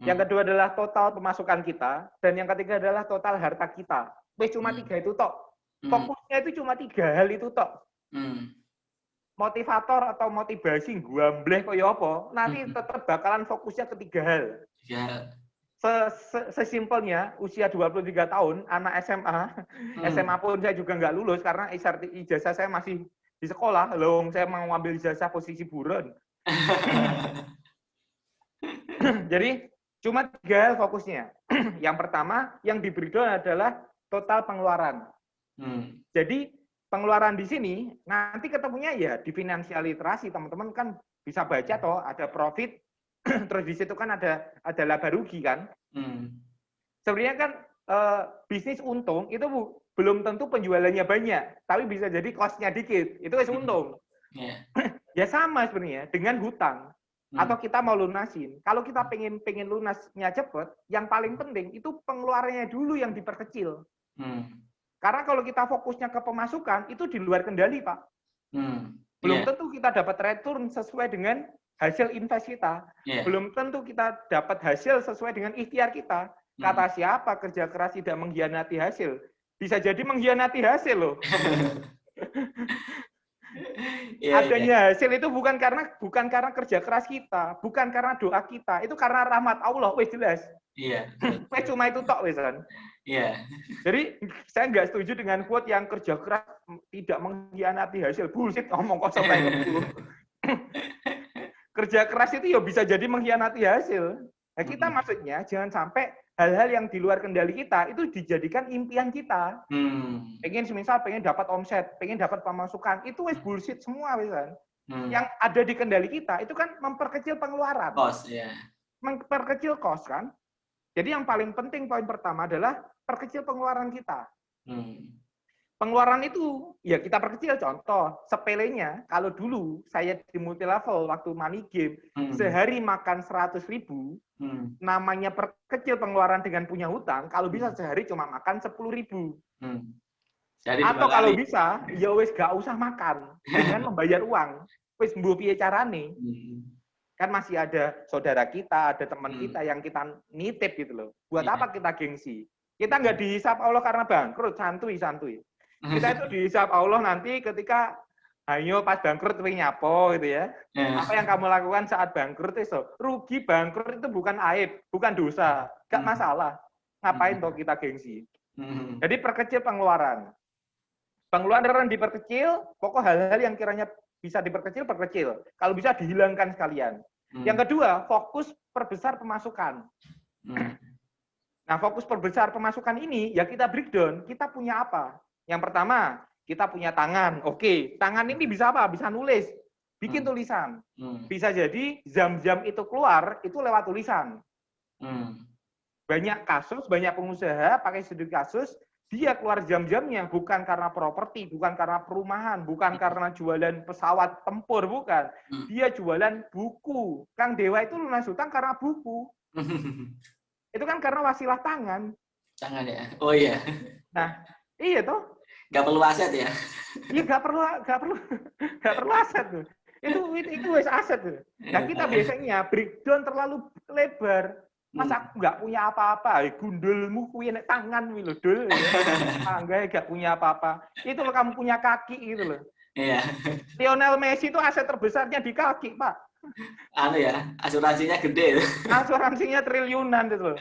Yang kedua adalah total pemasukan kita. Dan yang ketiga adalah total harta kita. Wes cuma 3 itu tok. Fokusnya itu cuma 3 hal itu tok. Motivator atau motivasi guambleh koyo apa, nanti tetap bakalan fokusnya ke 3 hal. Sesimpelnya, usia 23 tahun, anak SMA, SMA pun saya juga nggak lulus karena ijazah saya masih di sekolah. Loh, saya mau ngambil ijazah posisi buron. Jadi, cuma 3 hal fokusnya. Yang pertama, yang di breakdown adalah total pengeluaran. Jadi, pengeluaran di sini, nanti ketemunya ya di finansial literasi. Teman-teman kan bisa baca toh, ada profit, terus di situ kan ada laba rugi kan. Sebenarnya kan bisnis untung itu belum tentu penjualannya banyak, tapi bisa jadi cost-nya dikit, itu wis untung. Ya sama sebenarnya dengan hutang. Atau kita mau lunasin. Kalau kita pengen lunasnya cepet, yang paling penting itu pengeluarannya dulu yang diperkecil. Karena kalau kita fokusnya ke pemasukan, itu di luar kendali, Pak. Belum tentu kita dapat return sesuai dengan hasil invest kita. Belum tentu kita dapat hasil sesuai dengan ikhtiar kita. Kata siapa kerja keras tidak mengkhianati hasil? Bisa jadi mengkhianati hasil loh. Adanya hasil itu bukan karena kerja keras kita, bukan karena doa kita, itu karena rahmat Allah, wes jelas. Wes cuma itu tok wesan. Jadi saya nggak setuju dengan quote yang kerja keras tidak mengkhianati hasil. Bullshit, ngomong kosong lagi. Kerja keras itu ya bisa jadi mengkhianati hasil. Nah, kita maksudnya jangan sampai hal-hal yang di luar kendali kita itu dijadikan impian kita. Pengen dapat omset, pengen dapat pemasukan, itu wes bullshit semua wesan. Yang ada di kendali kita itu kan memperkecil pengeluaran. Memperkecil cost kan. Jadi yang paling penting poin pertama adalah perkecil pengeluaran kita. Pengeluaran itu ya kita perkecil. Contoh sepelenya, kalau dulu saya di multi level waktu money game sehari makan 100.000, namanya perkecil pengeluaran dengan punya hutang. Kalau bisa sehari cuma makan 10.000. Atau kalau bisa ya wes gak usah makan dengan membayar uang. Wes mbuh piye carane. Kan masih ada saudara kita, ada teman kita yang kita nitip gitu loh. Buat apa kita gengsi? Kita nggak dihisap Allah karena bangkrut, santuy. Kita itu dihisap Allah nanti ketika ayo pas bangkrut pengen nyapo gitu ya. Apa yang kamu lakukan saat bangkrut itu? Rugi bangkrut itu bukan aib, bukan dosa, nggak masalah. Ngapain toh kita gengsi? Jadi perkecil pengeluaran. Pengeluaran diperkecil, pokok hal-hal yang kiranya bisa diperkecil, perkecil. Kalau bisa dihilangkan sekalian. Yang kedua, fokus perbesar pemasukan. Nah, fokus perbesar pemasukan ini, ya kita breakdown. Kita punya apa? Yang pertama, kita punya tangan. Oke, tangan ini bisa apa? Bisa nulis. Bikin tulisan. Bisa jadi jam-jam itu keluar, itu lewat tulisan. Banyak kasus, banyak pengusaha pakai studi kasus, dia keluar jam-jamnya bukan karena properti, bukan karena perumahan, bukan karena jualan pesawat tempur, bukan. Dia jualan buku. Kang Dewa itu lunas hutang karena buku. Itu kan karena wasilah tangan. Jangan ya. Oh iya. Nah, iya toh. Nggak perlu aset ya. Iya nggak perlu aset tuh. Itu wes aset tuh. Nah kita biasanya breakdown terlalu lebar. Masa aku nggak punya apa-apa, gundulmu kuwi nek tangan kuwi lho, Dul. Angga nggak punya apa-apa. Itu loh kamu punya kaki gitu loh. Iya. Lionel Messi itu aset terbesarnya di kaki, Pak. Anu ya, asuransinya gede. Asuransinya triliunan itu loh.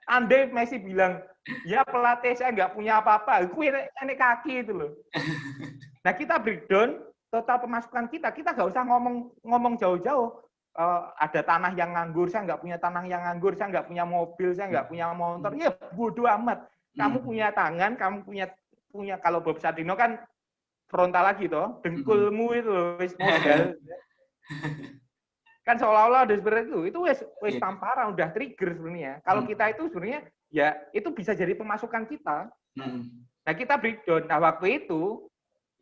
Andai Messi bilang, ya pelatih saya nggak punya apa-apa, kuwi nek kaki itu loh. Nah kita breakdown total pemasukan kita nggak usah ngomong jauh-jauh. Ada tanah yang nganggur, saya nggak punya tanah yang nganggur, saya nggak punya mobil, saya nggak punya motor. Ya bodoh amat. Kamu punya tangan, kamu punya kalau Bob Sadino kan frontal lagi toh, dengkulmu itu wis modal. Kan seolah-olah udah seperti itu wis tamparan, udah trigger sebenarnya. Kalau kita itu sebenarnya ya itu bisa jadi pemasukan kita. Nah kita breakdown. Nah waktu itu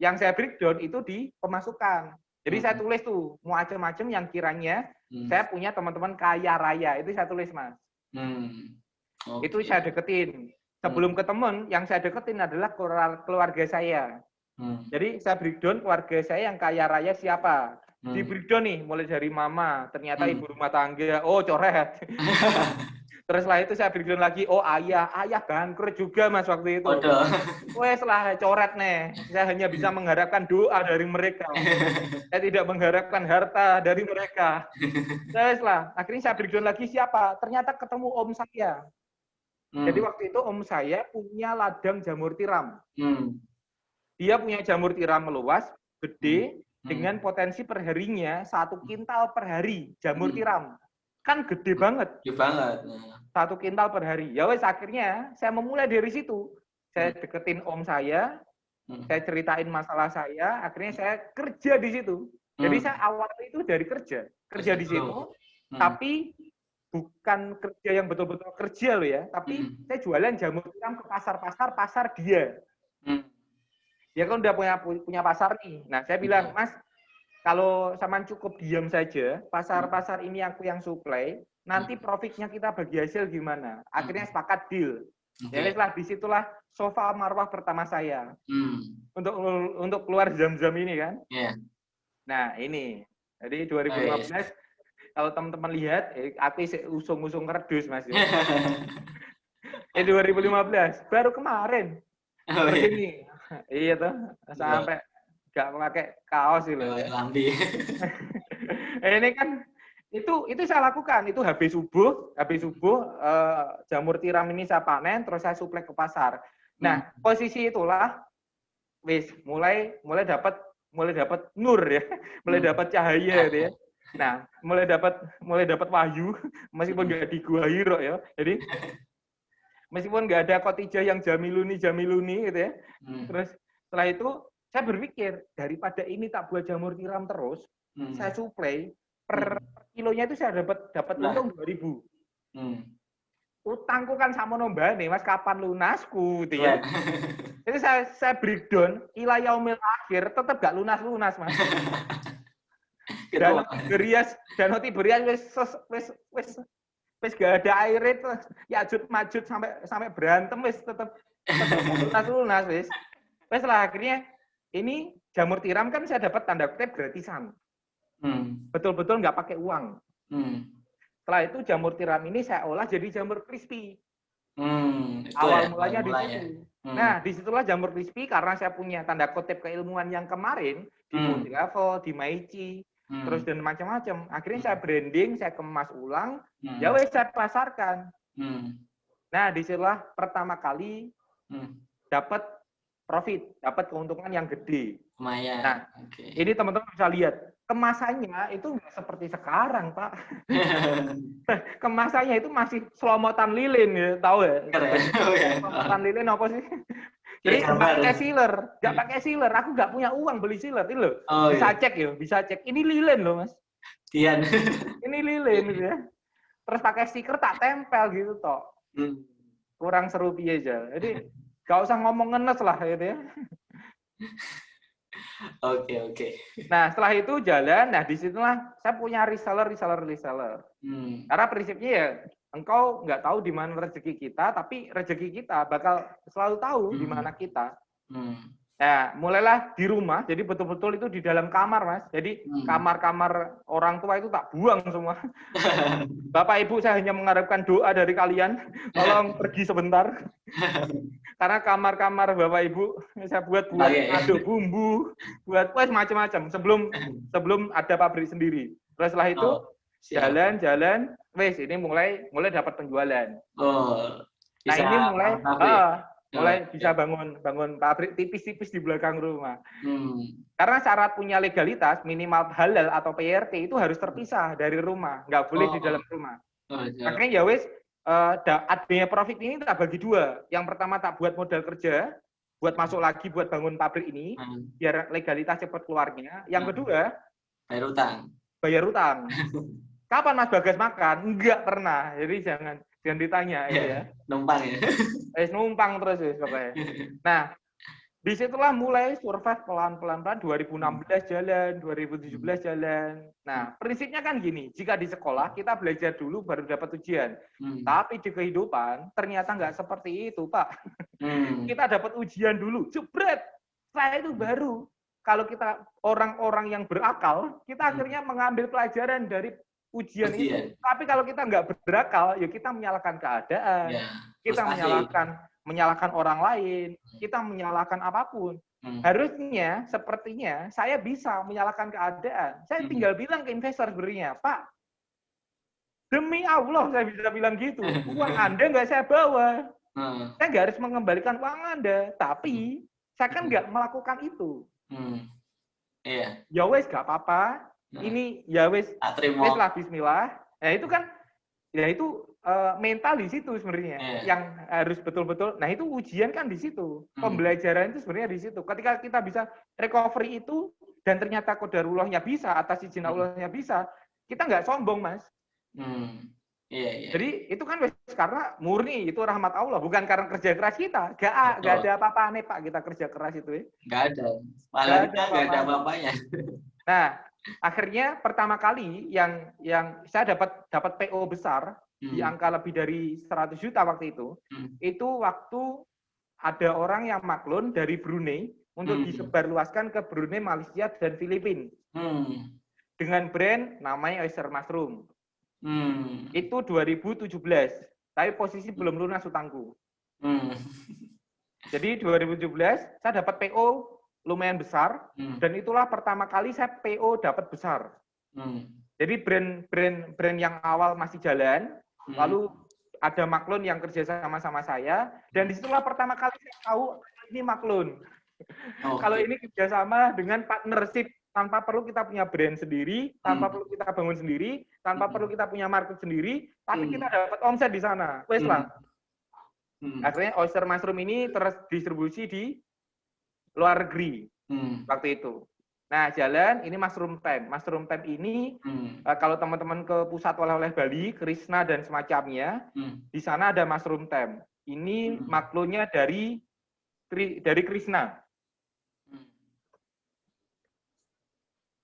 yang saya breakdown itu di pemasukan. Jadi saya tulis tuh macam-macam yang kiranya saya punya teman-teman kaya raya, itu saya tulis, Mas. Okay. Itu saya deketin. Sebelum ke teman, yang saya deketin adalah keluarga saya. Jadi saya breakdown keluarga saya yang kaya raya siapa. Di breakdown nih, mulai dari mama, ternyata ibu rumah tangga, oh coret. Terus setelah itu saya breakdown lagi, oh ayah bangkrut juga Mas waktu itu. Wes lah coret nih, saya hanya bisa mengharapkan doa dari mereka. Saya tidak mengharapkan harta dari mereka. Wes lah, akhirnya saya breakdown lagi siapa? Ternyata ketemu om saya. Jadi waktu itu om saya punya ladang jamur tiram. Dia punya jamur tiram meluas, gede, dengan potensi perharinya 1 kintal per hari jamur tiram. Kan gede banget. Gede banget. 1 kintal per hari. Ya wes akhirnya saya memulai dari situ. Saya deketin om saya ceritain masalah saya, akhirnya saya kerja di situ. Jadi saya awalnya itu dari kerja di situ, tapi bukan kerja yang betul-betul kerja loh ya, tapi saya jualan jamur tiram ke pasar dia. Dia kan udah punya pasar nih. Nah, saya bilang, Mas, kalau sama cukup diam saja, pasar-pasar ini aku yang supply, nanti profitnya kita bagi hasil gimana? Akhirnya sepakat deal. Ya wes lah, disitulah sofa marwah pertama saya. Untuk keluar jam-jam ini kan. Nah, ini. Jadi 2015, kalau teman-teman lihat, aku usung-usung kerdus, Mas. 2015, baru kemarin. Begini. Iya tuh, sampai nggak pakai kaos gitu. Lambi. Ini kan itu saya lakukan, itu habis subuh jamur tiram ini saya panen, terus saya suplai ke pasar. Nah, posisi itulah wis mulai dapat nur ya, mulai dapat cahaya gitu ya. Nah, mulai dapat wahyu, meskipun nggak di gua Hiro ya. Jadi meskipun nggak ada Khotijah yang jamiluni gitu ya. Terus setelah itu saya berpikir daripada ini tak buat jamur tiram terus, saya suplai per kilonya itu saya dapat untung 2.000. Utangku kan samono mbane, Mas, kapan lunasku gitu ya. Jadi saya breakdown ila yaumil akhir tetap gak lunas, Mas. Dan Tiberias wis gak ada air itu, Yajud Majud sampai berantem wis tetap lunas wis. Wis lah akhirnya ini jamur tiram kan saya dapat tanda kutip gratisan. Betul-betul nggak pakai uang. Setelah itu jamur tiram ini saya olah jadi jamur crispy. Awal mulanya di situ. Nah, disitulah jamur crispy karena saya punya tanda kutip keilmuan yang kemarin di Multilevel, di Maichi, terus dan macam-macam. Akhirnya saya branding, saya kemas ulang, ya wes saya pasarkan. Nah, disitulah pertama kali dapat profit, dapat keuntungan yang gede. Lumayan. Nah, ini teman-teman bisa lihat kemasannya itu nggak seperti sekarang, Pak. Kemasannya itu masih selomotan lilin, ya, tahu ya? Selomotan lilin apa sih? Jadi nggak pakai sealer. Aku nggak punya uang beli sealer, itu loh. Bisa cek. Ini lilin loh, Mas. Dian. Ini lilin gitu ya. Terus pakai stiker tak tempel gitu toh. Kurang seru piye aja. Jadi nggak usah ngomong ngenes lah gitu ya. Oke. Nah, setelah itu jalan, nah disitulah saya punya reseller. Karena prinsipnya ya engkau nggak tahu di mana rezeki kita, tapi rezeki kita bakal selalu tahu di mana kita. Nah, mulailah di rumah, jadi betul-betul itu di dalam kamar, Mas. Jadi kamar-kamar orang tua itu tak buang semua. Bapak Ibu, saya hanya mengharapkan doa dari kalian, tolong pergi sebentar. Karena kamar-kamar Bapak Ibu saya buat aduk bumbu, buat macam-macam sebelum ada pabrik sendiri. Terus setelah itu jalan-jalan, wes ini mulai dapat penjualan. Nah, ini mulai bisa bangun pabrik tipis-tipis di belakang rumah. Karena syarat punya legalitas minimal halal atau PRT itu harus terpisah dari rumah, nggak boleh di dalam rumah. Makanya ya wes adanya profit ini tak bagi dua. Yang pertama tak buat modal kerja, buat masuk lagi buat bangun pabrik ini, biar legalitas cepat keluarnya. Yang kedua bayar utang. Kapan Mas Bagas makan? Enggak pernah. Jadi jangan ditanya ya. Numpang ya. Numpang terus ya pokoknya. Nah, disitulah mulai survive pelan-pelan 2016 jalan, 2017 jalan. Nah, prinsipnya kan gini, jika di sekolah kita belajar dulu baru dapat ujian. Tapi di kehidupan ternyata nggak seperti itu, Pak. Kita dapat ujian dulu, jebret. Setelah itu baru kalau kita orang-orang yang berakal, kita akhirnya mengambil pelajaran dari ujian itu. Tapi kalau kita nggak berakal, ya kita menyalahkan keadaan, kita menyalahkan orang lain, kita menyalahkan apapun. Harusnya, sepertinya saya bisa menyalahkan keadaan. Saya tinggal bilang ke investor sebenarnya, Pak, demi Allah saya bisa bilang gitu. Uang Anda nggak saya bawa. Saya nggak harus mengembalikan uang Anda, tapi saya kan nggak melakukan itu. Ya wes, nggak apa-apa. Ini ya wes lah bismillah. Ya itu kan ya itu mental di situ sebenarnya yang harus betul-betul. Nah, itu ujian kan di situ. Pembelajaran itu sebenarnya di situ. Ketika kita bisa recovery itu dan ternyata qadarullahnya bisa, atas izin Allahnya bisa, kita nggak sombong, Mas. Jadi itu kan karena murni itu rahmat Allah, bukan karena kerja keras kita. Nggak ada apa-apa aneh, Pak, kita kerja keras itu ya. Nggak ada. Malah nggak ada apa-apanya. Nah, akhirnya pertama kali yang saya dapat PO besar di angka lebih dari 100 juta waktu itu waktu ada orang yang maklun dari Brunei untuk disebarluaskan ke Brunei, Malaysia, dan Filipina dengan brand namanya Oyster Mushroom. Itu 2017, tapi posisi belum lunas utangku. Jadi 2017 saya dapat PO lumayan besar, dan itulah pertama kali saya PO dapat besar. Jadi brand yang awal masih jalan, lalu ada Maklun yang kerja sama saya, dan disitulah pertama kali saya tahu ini Maklun. Kalau ini kerjasama dengan partnership, tanpa perlu kita punya brand sendiri, tanpa perlu kita bangun sendiri, tanpa perlu kita punya market sendiri, tapi kita dapat omset di sana. Wes lah. Akhirnya Oyster Mushroom ini terdistribusi di luar negeri waktu itu. Nah, jalan ini Mushroom Time. Mushroom Time ini kalau teman-teman ke pusat oleh-oleh Bali, Krishna dan semacamnya, di sana ada Mushroom Time. Ini maklunnya dari Krishna.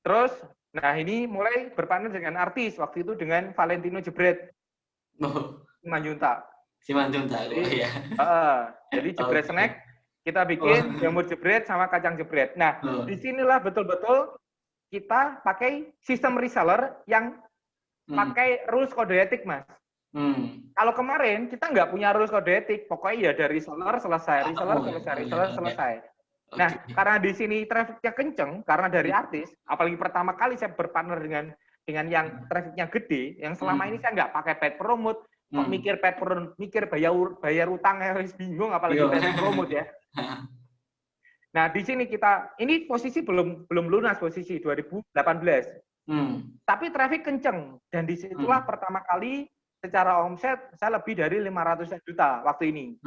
Terus, nah ini mulai berpartner dengan artis waktu itu dengan Valentino Jebret, Simanjuntak. Iya. Jadi Jebret Snack kita bikin jamur jebret sama kacang jebret. Nah, disinilah betul-betul kita pakai sistem reseller yang pakai rules kode etik, Mas. Kalau kemarin kita nggak punya rules kode etik, pokoknya ya dari reseller selesai. Nah, karena di sini trafficnya kenceng, karena dari artis, apalagi pertama kali saya berpartner dengan yang trafficnya gede, yang selama ini saya nggak pakai paid promote, kok mikir paid promote, mikir bayar utang, harus bingung, apalagi paid promote ya. Nah, di sini ini posisi belum lunas posisi 2018. Tapi traffic kenceng, dan disitulah pertama kali secara omset saya lebih dari 500 juta waktu ini.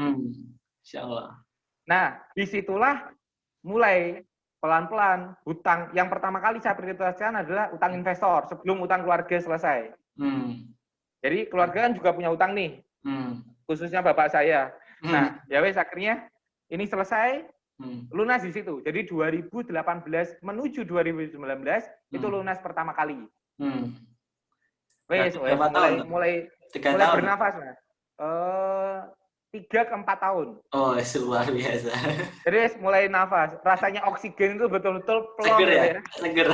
Insya Allah. Nah, disitulah mulai pelan-pelan hutang. Yang pertama kali saya prioritaskan adalah utang investor sebelum utang keluarga selesai. Jadi keluarga kan juga punya utang nih, khususnya bapak saya. Nah, ya wes akhirnya ini selesai, lunas di situ. Jadi 2018 menuju 2019 itu lunas pertama kali. Wes, Berapa tahun? mulai 3 tahun. bernafas, Mas. 3 ke 4 tahun. Oh, luar biasa. Jadi mulai nafas. Rasanya oksigen itu betul-betul plong Seger gitu ya? ya. Seger.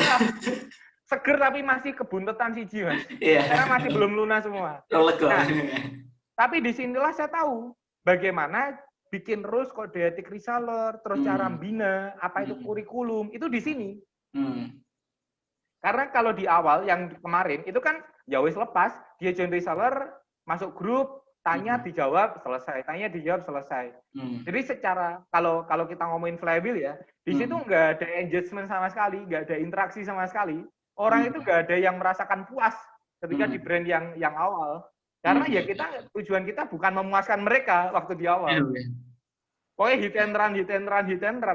Seger tapi masih kebuntetan siji, Mas. Iya. Karena masih belum lunas semua. Oh, lega. Nah, tapi disinilah saya tahu bagaimana bikin rules kode etik reseller, terus cara bina, apa itu kurikulum, itu di sini. Karena kalau di awal yang kemarin itu kan ya wis lepas, dia join reseller, masuk grup, tanya dijawab selesai, tanya dijawab selesai. Jadi secara kalau kita ngomongin flywheel ya, di situ nggak ada engagement sama sekali, nggak ada interaksi sama sekali. Orang itu nggak ada yang merasakan puas ketika di brand yang awal. Karena ya tujuan kita bukan memuaskan mereka waktu di awal. Pokoknya hit and run.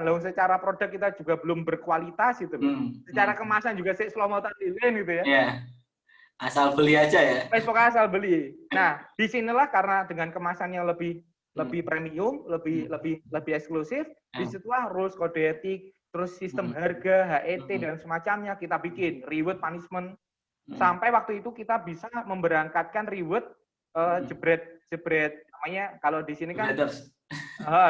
Lalu secara produk kita juga belum berkualitas itu. Secara kemasan juga slow-motan gitu ya. Iya. Asal beli aja ya. Pokoknya asal beli. Nah, disinilah karena dengan kemasan yang lebih premium, lebih eksklusif, disitulah rules kode etik, terus sistem harga, HET dan semacamnya kita bikin reward punishment. Sampai waktu itu kita bisa memberangkatkan reward jebret namanya kalau di sini kan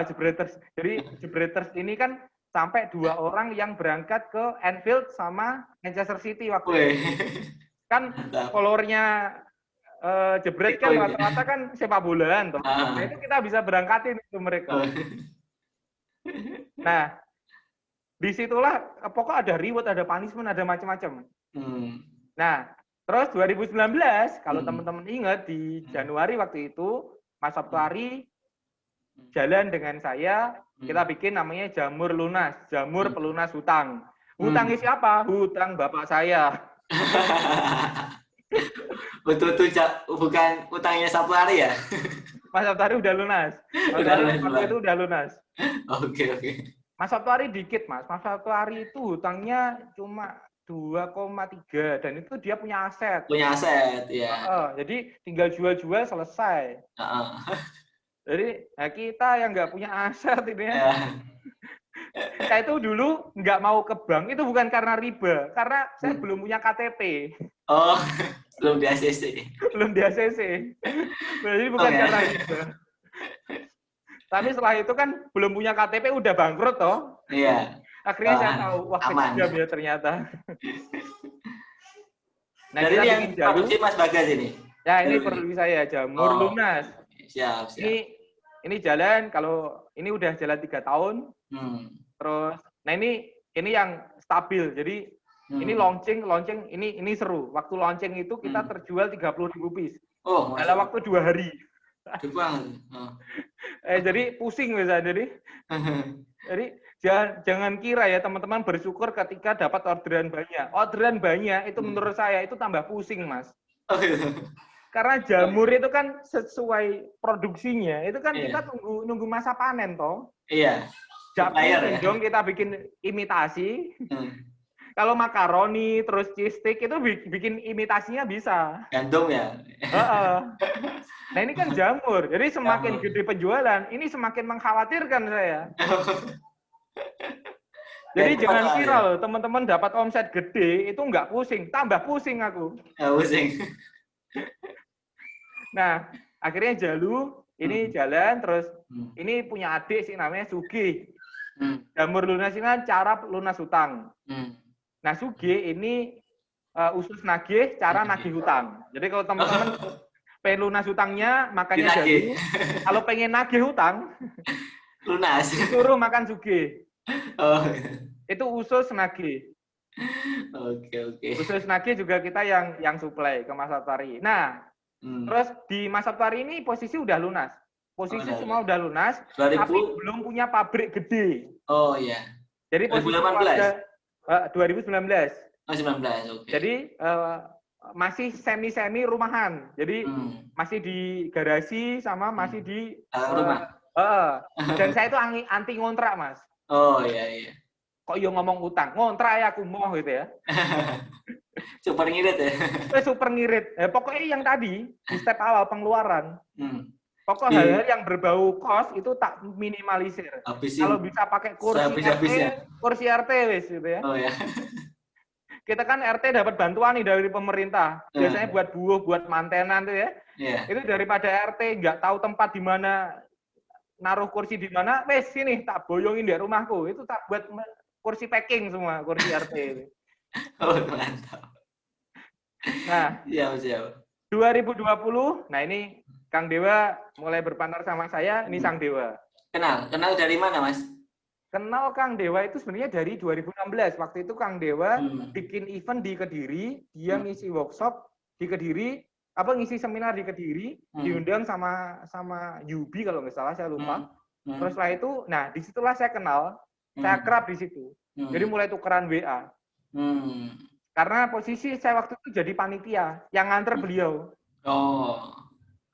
jebreters. Jadi jebreters ini kan sampai 2 orang yang berangkat ke Anfield sama Manchester City waktu itu. Kan followernya jebret kan rata-rata kan sepak bolaan toh. Nah, itu kita bisa berangkatin itu mereka. Nah, disitulah pokok ada reward, ada punishment, ada macam-macam. Nah, terus 2019 kalau teman-teman ingat di Januari waktu itu Mas Sabtuari jalan dengan saya, kita bikin namanya Jamur Lunas, Jamur Pelunas Hutang. Hutangnya siapa? Hutang bapak saya. Betul-betul bukan utangnya Sabtuari ya? Mas Sabtuari udah lunas. Waktu itu udah lunas. Oke. Mas Sabtuari dikit, Mas. Mas Sabtuari itu hutangnya cuma 2,3 dan itu dia punya aset. Punya aset, ya. Jadi tinggal jual-jual selesai. Jadi kita yang nggak punya aset ini ya. Saya itu dulu nggak mau ke bank itu bukan karena riba, karena saya belum punya KTP. Oh, belum di ACC. Belum di ACC. Jadi bukan karena riba. Tapi setelah itu kan belum punya KTP udah bangkrut toh. Iya. Akhirnya saya tahu, wah kejam ya ternyata. Nah, jadi yang produksi Mas Bagas ini. Ya, ini produksi saya Jamur Lunas. Siap. Ini jalan kalau ini udah jalan 3 tahun. Terus, nah ini yang stabil. Jadi ini launching ini seru. Waktu launching itu kita terjual 30.000 piece. Dalam waktu 2 hari. Jadi pusing misalnya. Jadi jangan kira ya teman-teman bersyukur ketika dapat orderan banyak. Orderan banyak itu menurut saya itu tambah pusing, Mas. Karena jamur itu kan sesuai produksinya, itu kan kita nunggu masa panen toh. Iya. Jadi dong kita bikin imitasi. Kalau makaroni terus cheese stick itu bikin imitasinya bisa. Gandum ya. Nah ini kan jamur, jadi semakin gede penjualan, ini semakin mengkhawatirkan saya. Jadi jangan kira loh teman-teman dapat omset gede itu nggak pusing, tambah pusing aku. Pusing. Nah akhirnya ini jalan terus ini punya adik sih namanya Sugi. Jamur lunas ini kan cara lunas hutang. Nah Sugi ini usus nagih cara nagih hutang. Jadi kalau teman-teman pengen lunas hutangnya makanya jadi. Kalau pengen nagih hutang lunas. Suruh makan Sugi. Itu usus nagih. Oke. Usus nagih juga kita yang supply ke Mas Sabtuari. Nah, terus di Mas Sabtuari ini posisi udah lunas. Posisi semua udah lunas, 2000... tapi belum punya pabrik gede. Oh iya. Jadi posisi 2019. 19, oke. Jadi masih semi rumahan. Jadi masih di garasi sama masih di rumah. Dan saya itu anti ngontrak, Mas. Oh iya. Kok yo ngomong utang, ngontrak ya aku mau gitu ya. Super ngirit ya. Super ngirit. Pokoknya yang tadi di step awal pengeluaran. Pokok hal-hal yang berbau kos itu tak minimalisir. Kalau bisa pakai kursi RT wis gitu ya. Oh ya. kita kan RT dapat bantuan nih dari pemerintah. Biasanya buat buah, buat mantenan tuh ya. Itu daripada RT nggak tahu tempat di mana, naruh kursi di mana, wes sini tak boyongin di rumahku. Itu tak buat kursi packing semua, kursi RT itu. Oh, mantap. Nah, Siap. 2020, nah ini Kang Dewa mulai berpartner sama saya, ini Sang Dewa. Kenal dari mana, Mas? Kenal Kang Dewa itu sebenarnya dari 2016. Waktu itu Kang Dewa bikin event di Kediri, dia ngisi workshop di Kediri, ngisi seminar di Kediri, diundang sama Yubi kalau nggak salah, saya lupa. Terus setelah itu, nah disitulah saya kenal, saya akrab di situ. Jadi mulai tukeran WA. Karena posisi saya waktu itu jadi panitia yang nganter beliau. Oh.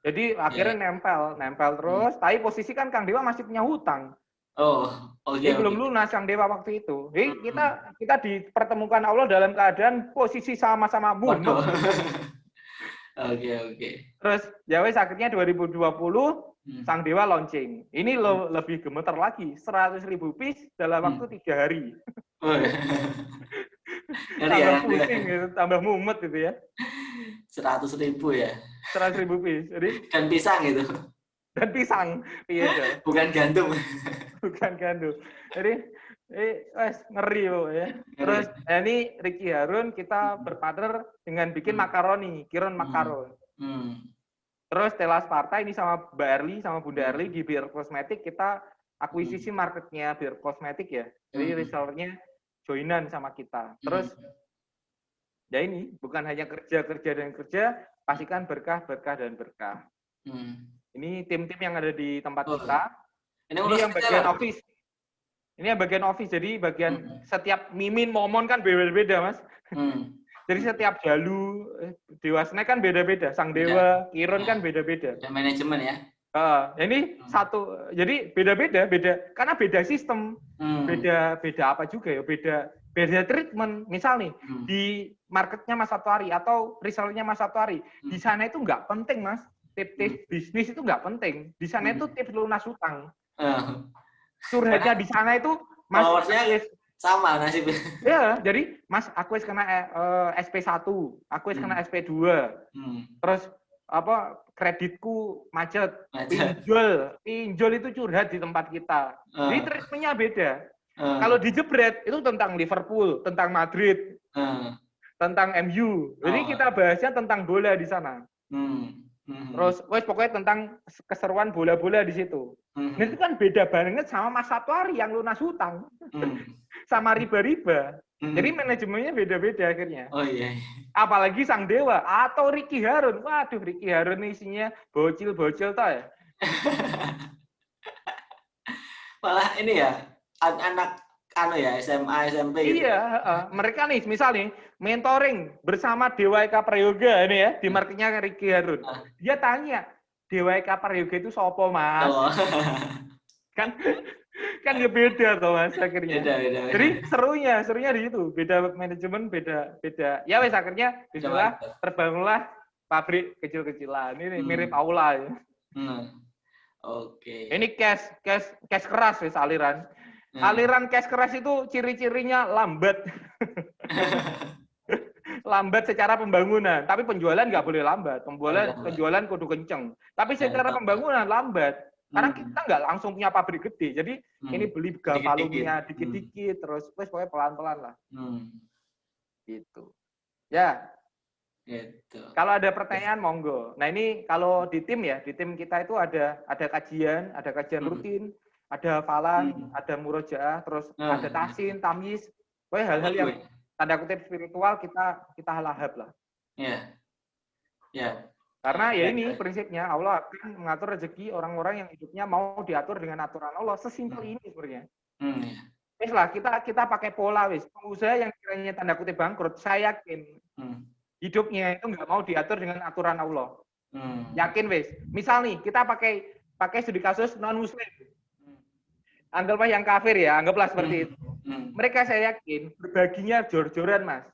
Jadi akhirnya nempel terus. Tapi posisi kan Kang Dewa masih punya hutang. Dia belum lunas Kang Dewa waktu itu. Jadi kita dipertemukan Allah dalam keadaan posisi sama-sama mumet. Oke. Terus ya wes akhirnya 2020 Sang Dewa launching. Ini lebih gemeter lagi, 100.000 piece dalam waktu 3 hari. Tambah pusing gitu, tambah mumet gitu ya. 100.000 ya. 100.000 piece. Jadi Dan pisang gitu. Dan pisang. Iya. Bukan gandum. Bukan gandum. Jadi ngeri ya. Terus ini Ricky Harun kita berpartner dengan bikin makaroni, Kiron Makaron. Terus Stella Sparta ini sama Mbak Erli, sama Bunda Erli di Bir Kosmetik kita akuisisi marketnya Bir Kosmetik ya. Jadi resellernya joinan sama kita. Terus ya ini bukan hanya kerja, pastikan berkah dan berkah. Ini tim-tim yang ada di tempat kita. Ini yang bagian office. Ini yang bagian office. Jadi bagian setiap mimin momon kan beda-beda, Mas. Jadi setiap Jalu, Dewa Snack kan beda-beda. Sang Dewa, Kiron kan beda-beda. Dan manajemen ya. Ini satu. Jadi beda-beda, karena beda sistem. Beda apa juga ya? Beda treatment. Misal nih, di marketnya Mas Satuari atau resellernya Mas Satuari, di sana itu nggak penting, Mas. Tips bisnis itu nggak penting. Di sana itu tips lunas hutang. Curhatnya di sana itu, Mas, sama nasibnya. Ya, jadi Mas, aku wis kena SP1, aku wis kena SP2. Terus kreditku macet. Pinjol itu curhat di tempat kita. Jadi treatmentnya beda. Kalau dijebret itu tentang Liverpool, tentang Madrid, tentang MU. Jadi kita bahasnya tentang bola di sana. Terus pokoknya tentang keseruan bola-bola di situ. Nah, itu kan beda banget sama Mas Satuari yang lunas hutang. Sama riba-riba. Jadi manajemennya beda-beda akhirnya. Oh iya. Apalagi Sang Dewa atau Ricky Harun. Waduh, Ricky Harun isinya bocil-bocil toh ya. Malah ini ya, anak SMA, SMP gitu. Iya, mereka nih misal nih mentoring bersama Dewa Eka Prayoga ini ya, di marketnya Ricky Harun. Dia tanya, Dewa Eka Prayoga itu sopo, Mas? Kan ya beda toh, Mas, akhirnya. Beda. Jadi serunya di situ, beda manajemen, beda. Ya wes akhirnya disitulah terbangunlah pabrik kecil-kecilan. Ini mirip aula ya. Oke. Ini cash keras wes aliran. Aliran cash keras itu ciri-cirinya lambat. Lambat secara pembangunan, tapi penjualan nggak boleh lambat. Penjualan kudu kenceng. Tapi secara pembangunan lambat. Karena kita nggak langsung punya pabrik gede. Jadi ini beli galvalumnya dikit-dikit, terus pokoknya pelan-pelan lah. Gitu. Ya. Gitu. Kalau ada pertanyaan monggo. Nah ini kalau di tim ya, di tim kita itu ada kajian rutin. Ada hafalan, ada murojaah, terus ada tahsin, tamyiz. Pokoknya hal-hal yang tanda kutip spiritual kita lahap lah. Iya. Karena ya ini prinsipnya Allah akan mengatur rezeki orang-orang yang hidupnya mau diatur dengan aturan Allah. Sesimpel ini sebenarnya. Wes lah kita pakai pola wes. Pengusaha yang kiranya tanda kutip bangkrut, saya yakin hidupnya itu nggak mau diatur dengan aturan Allah. Yakin wes. Misal nih kita pakai studi kasus non muslim. Anggaplah yang kafir ya, anggaplah seperti itu. Mereka saya yakin berbaginya jor-joran, Mas.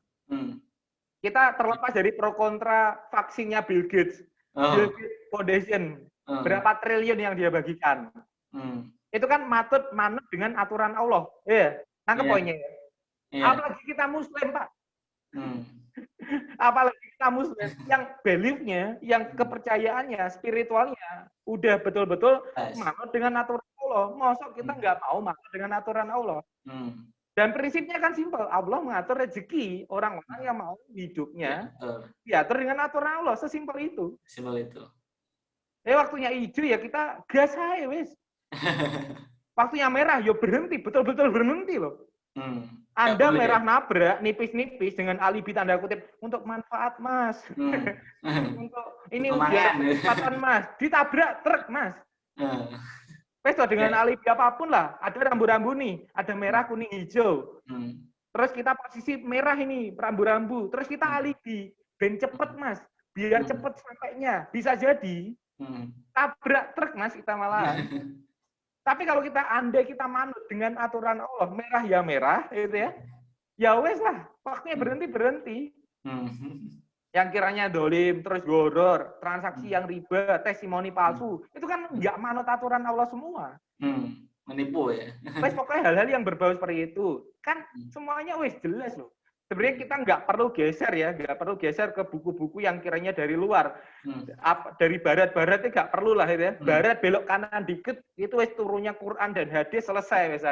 Kita terlepas dari pro kontra vaksinnya Bill Gates, Bill Gates Foundation, berapa triliun yang dia bagikan. Itu kan manut dengan aturan Allah. Nangkep poinnya ya. Apalagi kita Muslim, Pak. Apalagi kita muslim yang beliefnya, yang kepercayaannya, spiritualnya udah betul-betul manut dengan aturan Allah. Masa kita nggak mau manut dengan aturan Allah? Dan prinsipnya kan simpel. Allah mengatur rezeki orang-orang yang mau hidupnya diatur dengan aturan Allah. Sesimpel itu. Simpel itu. Waktunya hijau ya kita gas aja wes. Waktunya merah ya berhenti, betul-betul berhenti loh. Anda merah nabrak nipis-nipis dengan alibi tanda kutip untuk manfaat Mas. Untuk ini udah kesempatan Mas. Ditabrak truk Mas. Wes dengan alibi apapun lah. Ada rambu-rambu nih, ada merah, kuning, hijau. Terus kita posisi merah ini, rambu-rambu. Terus kita alibi, ben cepet Mas. Biar cepet sampainya. Bisa jadi tabrak truk Mas kita malah. Tapi kalau andai kita manut dengan aturan Allah, merah ya merah, gitu ya. Ya wes lah, waktunya berhenti. Yang kiranya dolim, terus goror, transaksi yang riba, testimoni palsu, itu kan nggak manut aturan Allah semua. Menipu ya. Wes pokoknya hal-hal yang berbau seperti itu, kan semuanya wes jelas loh. Sebenarnya kita nggak perlu geser ya, nggak perlu geser ke buku-buku yang kiranya dari luar. Dari barat-barat itu nggak perlu lah ya. Barat belok kanan dikit, itu wes turunnya Quran dan hadis selesai wes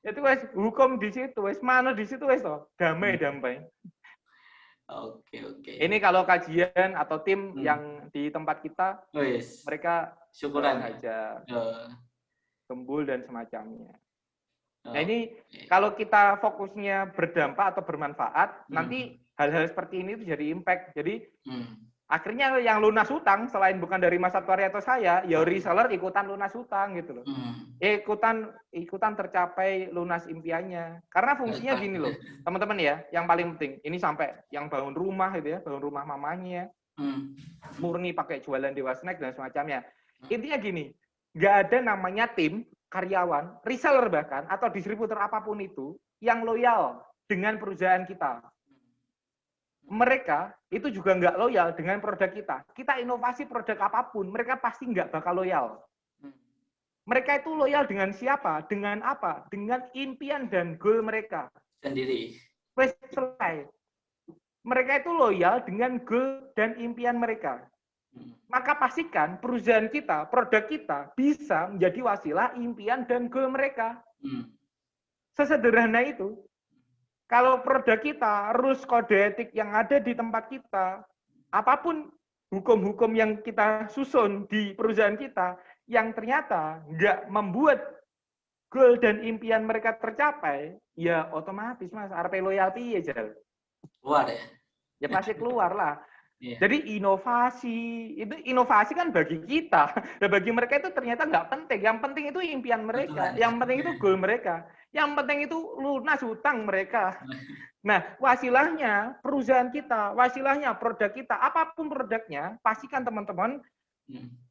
itu wes hukum di situ, wes mana di situ wes toh damai. Oke. Ini kalau kajian atau tim yang di tempat kita, mereka syukuran aja, gembul dan semacamnya. Nah ini kalau kita fokusnya berdampak atau bermanfaat, nanti hal-hal seperti ini itu jadi impact. Jadi akhirnya yang lunas hutang selain bukan dari Mas Satwari atau saya, ya reseller ikutan lunas hutang gitu loh. Ikutan tercapai lunas impiannya. Karena fungsinya gini loh, teman-teman ya, yang paling penting ini sampai yang bangun rumah gitu ya, bangun rumah mamanya, murni pakai jualan Dewa Snack dan semacamnya. Intinya gini, nggak ada namanya tim karyawan, reseller bahkan, atau distributor apapun itu, yang loyal dengan perusahaan kita. Mereka itu juga nggak loyal dengan produk kita. Kita inovasi produk apapun, mereka pasti nggak bakal loyal. Mereka itu loyal dengan siapa? Dengan apa? Dengan impian dan goal mereka. Sendiri. Wes selesai. Mereka itu loyal dengan goal dan impian mereka. Maka pastikan perusahaan kita, produk kita bisa menjadi wasilah impian dan goal mereka. Sesederhana itu. Kalau produk kita, rules kode etik yang ada di tempat kita, apapun hukum-hukum yang kita susun di perusahaan kita, yang ternyata nggak membuat goal dan impian mereka tercapai, ya otomatis Mas, RP loyalty ya Jal. Keluar ya? Ya pasti keluar lah. Jadi inovasi kan bagi kita, dan bagi mereka itu ternyata nggak penting. Yang penting itu impian mereka, yang penting itu goal mereka, yang penting itu lunas hutang mereka. Nah, wasilahnya perusahaan kita, wasilahnya produk kita, apapun produknya, pastikan teman-teman,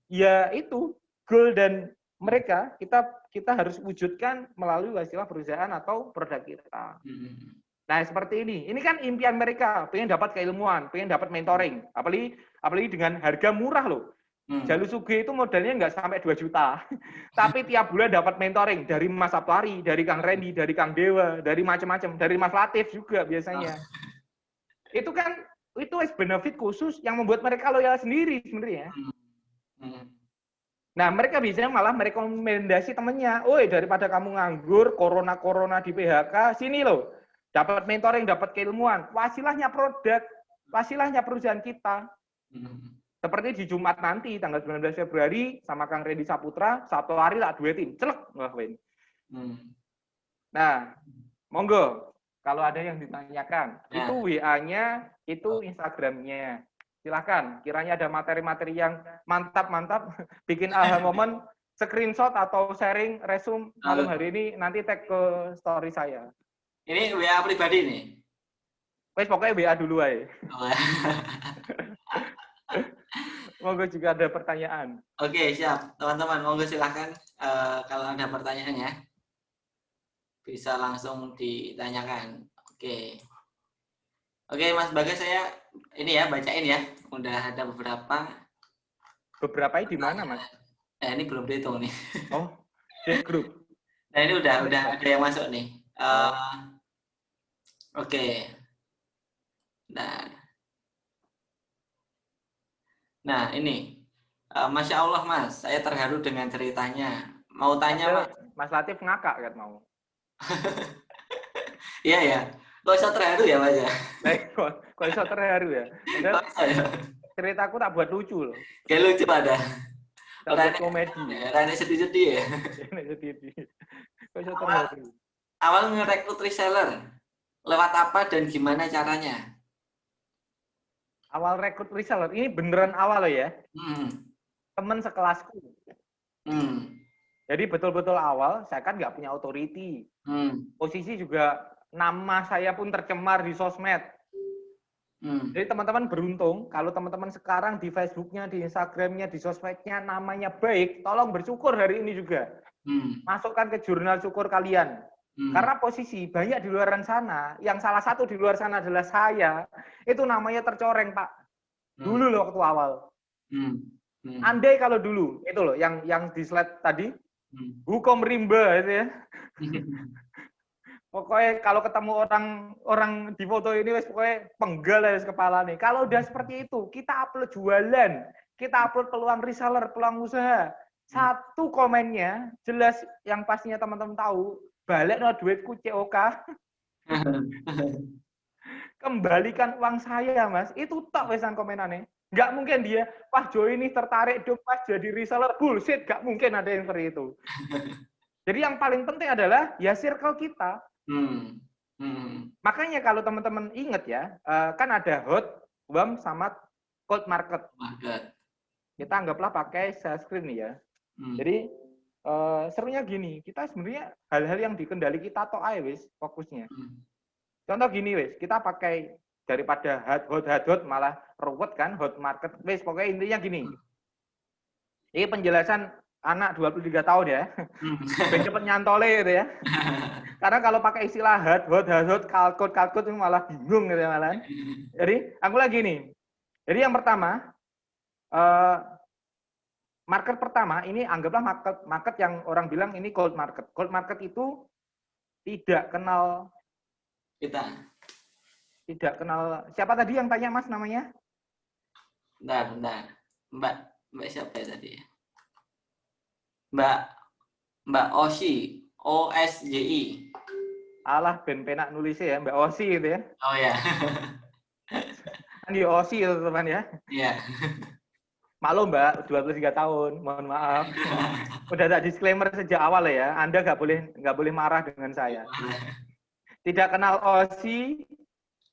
ya itu goal dan mereka kita harus wujudkan melalui wasilah perusahaan atau produk kita. Nah, seperti ini. Ini kan impian mereka, pengen dapat keilmuan, pengen dapat mentoring. Apalagi dengan harga murah loh. Jalur Sugih itu modalnya nggak sampai 2 juta. Tapi tiap bulan dapat mentoring dari Mas Satwari, dari Kang Randy, dari Kang Dewa, dari macam-macam, dari Mas Latif juga biasanya. Itu kan itu benefit khusus yang membuat mereka loyal sendiri sebenarnya. Nah, mereka biasanya malah merekomendasi temennya, "Oi, daripada kamu nganggur, corona di PHK, sini loh. Dapat mentoring, dapat keilmuan. Wasilahnya produk, wasilahnya perusahaan kita." Seperti di Jumat nanti, tanggal 19 Februari, sama Kang Randy Saputra, 1 hari lah duetin. Celek. Nah, monggo. Kalau ada yang ditanyakan, itu WA-nya, itu Instagram-nya. Silakan. Kiranya ada materi-materi yang mantap-mantap, bikin aha momen, screenshot atau sharing resume malam hari ini, nanti tag ke story saya. Ini WA pribadi nih? Wes pokoknya WA dulu aja. Monggo juga ada pertanyaan. Oke, siap. Teman-teman, monggo silahkan kalau ada pertanyaannya. Bisa langsung ditanyakan. Oke, Mas Bagas, saya ini ya, bacain ya. Udah ada beberapa. Beberapa di mana, Mas? Ini belum dihitung nih. Oh, di grup. Nah, ini udah ada yang masuk nih. Oke. Nah ini, Masya Allah Mas, saya terharu dengan ceritanya. Mau tanya Mas? Mas Latif ngakak kan mau. Iya ya, nggak usah terharu ya Mas ya. Kok bisa terharu ya? Padahal Nggak usah ya. ceritaku tak buat lucu loh. Kayak lucu pada. Tak buat komedi. Rane sedih-sedih ya. Kok bisa terharu? Awal ngerekrut reseller, lewat apa dan gimana caranya? Awal rekrut reseller, ini beneran awal loh ya. Temen sekelasku. Jadi betul-betul awal, saya kan nggak punya authority. Posisi juga nama saya pun tercemar di sosmed. Jadi teman-teman beruntung, kalau teman-teman sekarang di Facebooknya, di Instagramnya, di sosmednya namanya baik, tolong bersyukur hari ini juga. Masukkan ke jurnal syukur kalian. Karena posisi banyak di luar sana, yang salah satu di luar sana adalah saya, itu namanya tercoreng, Pak. Dulu loh waktu awal. Andai kalau dulu, itu loh, yang di slide tadi, hukum rimba itu ya. Pokoknya kalau ketemu orang di foto ini, pokoknya penggal ya kepala nih. Kalau udah seperti itu, kita upload jualan, kita upload peluang reseller, peluang usaha. Satu komennya, jelas yang pastinya teman-teman tahu, balik no duitku COK. Kembalikan uang saya, Mas. Itu tak wesan komenannya. Nggak mungkin dia, wah Jo ini tertarik dong Mas jadi reseller. Bullshit, nggak mungkin ada yang seperti itu. Jadi yang paling penting adalah ya circle kita. Makanya kalau teman-teman ingat ya, kan ada hot, warm, sama cold market. Kita anggaplah pakai sales screen nih ya. Jadi serunya gini, kita sebenarnya hal-hal yang dikendali kita toh aja wis fokusnya. Contoh gini wis, kita pakai daripada hot malah ruwet kan hot market wis, pokoknya intinya gini. Ini penjelasan anak 23 tahun ya. Biar cepet nyantole gitu ya. Karena kalau pakai istilah hot, kalkut itu malah bingung gitu malah. Jadi, aku lagi nih. Jadi yang pertama, market pertama ini anggaplah market yang orang bilang ini cold market. Cold market itu tidak kenal Kita. Tidak kenal. Siapa tadi yang tanya Mas namanya? Bentar. Mbak siapa ya tadi? Mbak Osi, OSJI. Alah, ben penak nulisnya ya, Mbak Osi gitu ya. Oh ya. Kan di Osi itu teman ya. Iya. Maklum Mbak, 23 tahun, mohon maaf. Udah tak disclaimer sejak awal ya, Anda nggak boleh marah dengan saya. Tidak kenal Osi,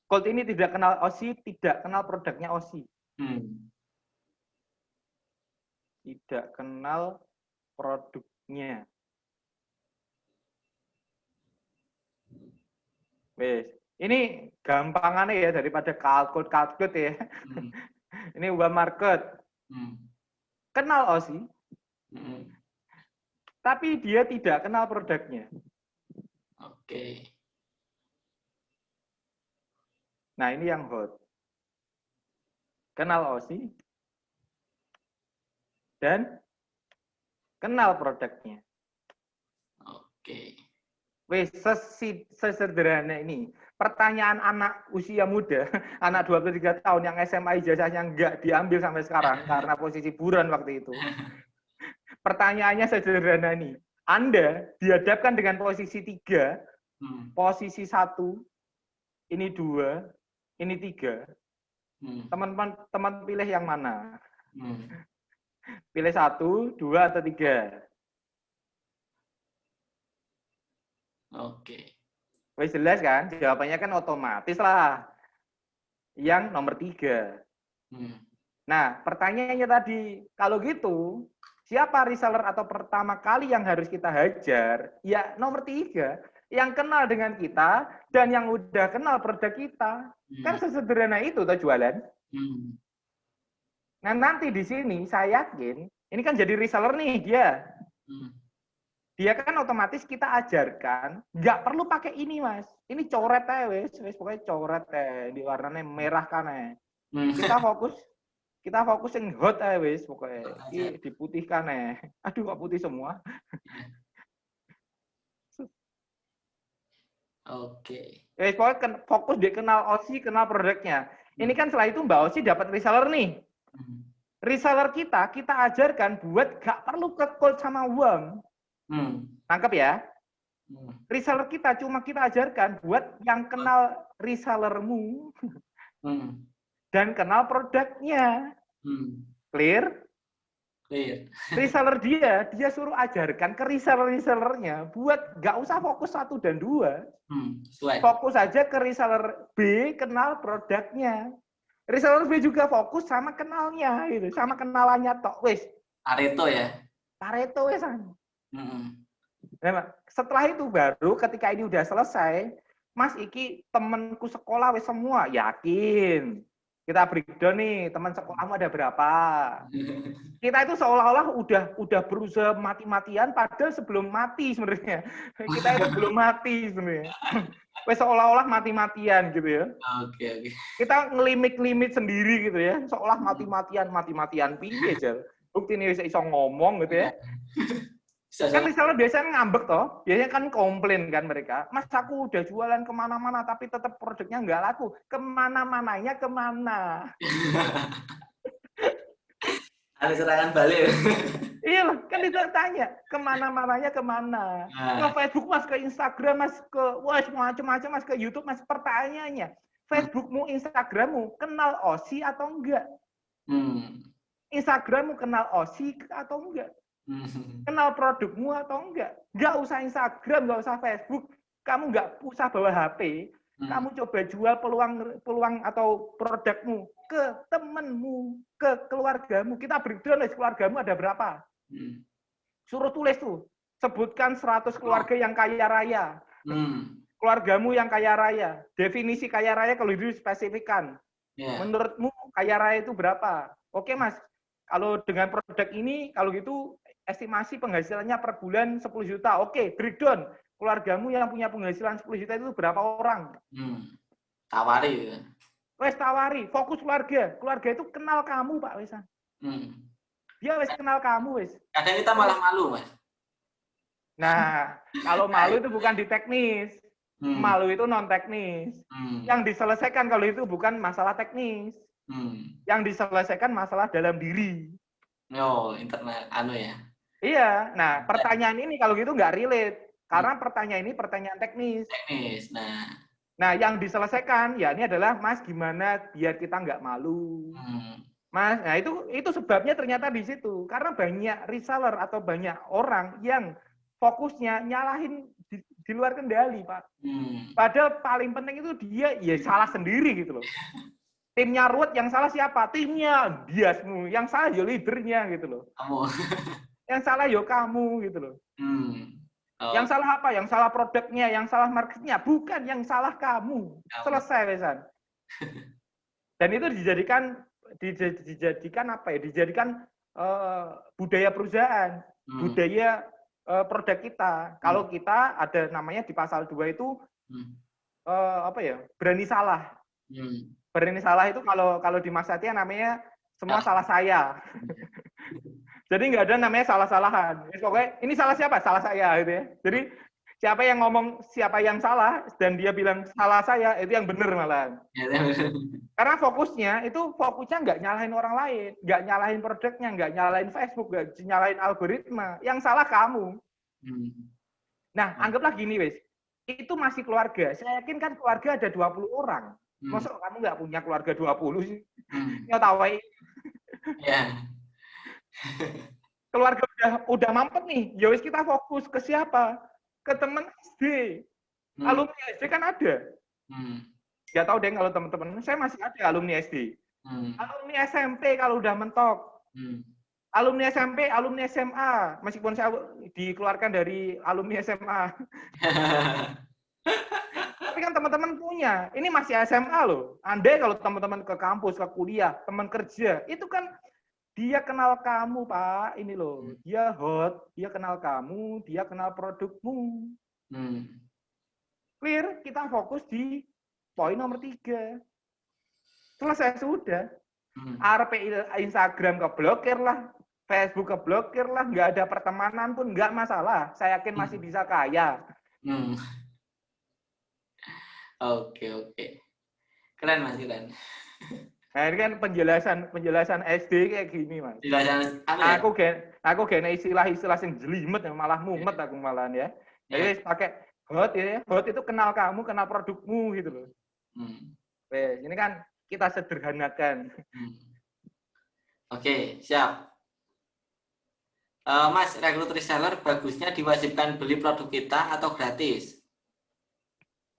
Colt ini tidak kenal Osi, tidak kenal produknya Osi. Tidak kenal produknya. Wes, ini gampangannya ya daripada kalkut ya. Ini web market. Kenal Osi, tapi dia tidak kenal produknya. Oke. Nah, ini yang hot. Kenal Osi dan kenal produknya. Oke. Wes, sesederhana ini. Pertanyaan anak usia muda, anak 23 tahun yang SMA ijazahnya nggak diambil sampai sekarang karena posisi buron waktu itu. Pertanyaannya sederhana nih. Anda dihadapkan dengan posisi 3, posisi 1, ini 2, ini 3. Teman pilih yang mana? Pilih 1, 2, atau 3? Oke. Wes jelas kan? Jawabannya kan otomatis lah. Yang nomor 3. Nah, pertanyaannya tadi, kalau gitu, siapa reseller atau pertama kali yang harus kita hajar? Ya, nomor 3. Yang kenal dengan kita dan yang udah kenal produk kita. Kan sesederhana itu tuh jualan. Nah, nanti di sini saya yakin, ini kan jadi reseller nih dia. Dia kan otomatis kita ajarkan, nggak perlu pakai ini Mas. Ini coret aja wes pokoknya coret di warnanya merah kan ya. Kita fokus yang hot aja wes pokoknya. Diputihkan ya. Aduh kok putih semua. Oke. Pokoknya fokus dia kenal OSI, kenal produknya. Ini kan setelah itu Mbak OSI dapat reseller nih. Hmm. Reseller kita ajarkan buat gak perlu ke cold sama warm. Tangkap ya? Reseller kita kita ajarkan buat yang kenal resellermu dan kenal produknya. Clear? Clear. Reseller dia suruh ajarkan ke resellernya buat gak usah fokus 1 dan 2. Fokus aja ke reseller B, kenal produknya. Reseller B juga fokus sama kenalnya, gitu, sama kenalannya tok. Wis. Pareto ya. Pareto wis. Nah, setelah itu baru ketika ini udah selesai, Mas iki temenku sekolah wis semua, yakin. Kita breakdown nih, teman sekolahmu ada berapa? Kita itu seolah-olah udah berusaha mati-matian, padahal sebelum mati sebenarnya. Kita itu belum mati sebenarnya. Wes seolah-olah mati-matian gitu ya. Oke. Kita ngelimit-limit sendiri gitu ya, seolah mati-matian piye aja. Bukti ini bisa ngomong gitu ya. Kan misalnya biasanya ngambek toh, biasanya kan komplain kan mereka, Mas aku udah jualan kemana-mana tapi tetap produknya nggak laku, kemana-mananya kemana? Ada serangan balik. Iya kan ditanya, kemana-mananya kemana? Ke Facebook Mas, ke Instagram Mas, ke wah macam-macam Mas, ke YouTube Mas. Pertanyaannya, Facebookmu, Instagrammu kenal OSI atau enggak? Instagrammu kenal OSI atau enggak? Kenal produkmu atau enggak? Enggak usah Instagram, enggak usah Facebook, kamu enggak usah bawa HP, kamu coba jual peluang atau produkmu ke temenmu, ke keluargamu. Kita breakdown keluargamu ada berapa? Suruh tulis tuh, sebutkan 100 keluarga yang kaya raya. Keluargamu yang kaya raya. Definisi kaya raya kalau dispesifikkan. Menurutmu kaya raya itu berapa? Oke Mas, kalau dengan produk ini, kalau gitu estimasi penghasilannya per bulan 10 juta. Oke, breakdown. Keluargamu yang punya penghasilan 10 juta itu berapa orang? Tawari. Wes tawari, fokus keluarga. Keluarga itu kenal kamu, Pak Wesan. Dia wes kenal kamu, wes. Kadang kita malah malu, Mas. Nah, kalau malu itu bukan di teknis. Malu itu non teknis. Yang diselesaikan kalau itu bukan masalah teknis. Yang diselesaikan masalah dalam diri. Internet, ya. Iya, nah pertanyaan ini kalau gitu nggak relate. Karena pertanyaan ini pertanyaan teknis. Nah, yang diselesaikan, ya ini adalah, Mas, gimana biar kita nggak malu. Mas, nah itu sebabnya ternyata di situ. Karena banyak reseller atau banyak orang yang fokusnya nyalahin di luar kendali, Pak. Padahal paling penting itu dia ya salah sendiri gitu loh. Timnya ruwet, yang salah siapa? Timnya, diasmu. Yang salah ya leadernya gitu loh. Kamu. Yang salah ya kamu gitu loh. Yang salah apa? Yang salah produknya, yang salah marketnya. Bukan, yang salah kamu. Selesai, Wesan. Dan itu dijadikan apa ya? Dijadikan budaya perusahaan, budaya produk kita. Kalau kita ada namanya di pasal 2 itu apa ya? Berani salah. Berani salah itu kalau di Mas Satya namanya semua salah saya. Jadi nggak ada namanya salah-salahan. Pokoknya ini salah siapa? Salah saya gitu ya. Jadi siapa yang ngomong siapa yang salah dan dia bilang salah saya, itu yang benar malah. Karena fokusnya nggak nyalahin orang lain, nggak nyalahin produknya, nggak nyalahin Facebook, nggak nyalahin algoritma. Yang salah kamu. Nah, anggaplah gini, wes. Itu masih keluarga. Saya yakin kan keluarga ada 20 orang. Masa kamu nggak punya keluarga 20 sih? Nyotawai. Ya. Keluarga udah mampet nih. Ya wis kita fokus ke siapa? Ke teman SD. Alumni SD kan ada. Nggak tahu deh kalau teman-teman. Saya masih ada alumni SD. Alumni SMP kalau udah mentok. Alumni SMP, alumni SMA. Meskipun saya dikeluarkan dari alumni SMA. Tapi kan teman-teman punya. Ini masih SMA loh. Andai kalau teman-teman ke kampus, ke kuliah, teman kerja, itu kan dia kenal kamu, Pak. Ini loh. Dia hot, dia kenal kamu, dia kenal produkmu. Clear? Kita fokus di poin nomor 3. Selesai sudah. RP Instagram keblokir lah. Facebook keblokir lah. Nggak ada pertemanan pun nggak masalah. Saya yakin masih bisa kaya. Oke. Keren Mas, keren. Nah, ini kan penjelasan SD kayak gini, Mas. Penjelasan ya? Aku gen istilah-istilah yang jelimet yang malah mumet aku malahan ya. Jadi pakai hot ya. Hot itu kenal kamu, kenal produkmu gitu loh. Ini kan kita sederhanakan. Oke, siap. Mas, rekrut reseller bagusnya diwajibkan beli produk kita atau gratis?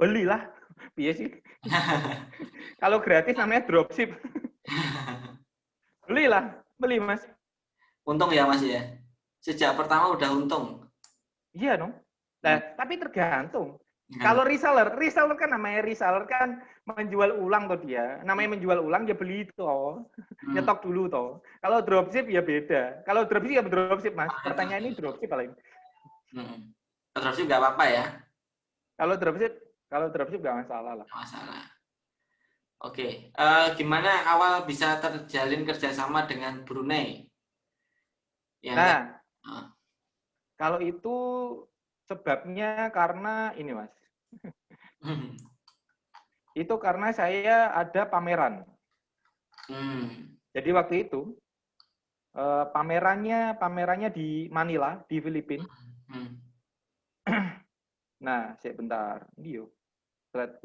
Belilah. Iya sih. Kalau gratis namanya dropship. Beli Mas. Untung ya Mas ya. Sejak pertama udah untung. Iya dong. Nah, tapi tergantung. Kalau reseller kan namanya reseller kan menjual ulang tuh dia. Namanya menjual ulang ya beli itu nyetok dulu toh. Kalau dropship ya beda. Kalau dropship ya dropship Mas. Pertanyaan ini dropship paling. Dropship nggak apa-apa ya? Kalau dropship nggak masalah lah. Masalah. Oke. Gimana awal bisa terjalin kerjasama dengan Brunei? Kalau itu sebabnya karena ini Mas. Itu karena saya ada pameran. Jadi waktu itu pamerannya di Manila, di Filipina. Nah, sebentar. Ini yuk. Slide-ku.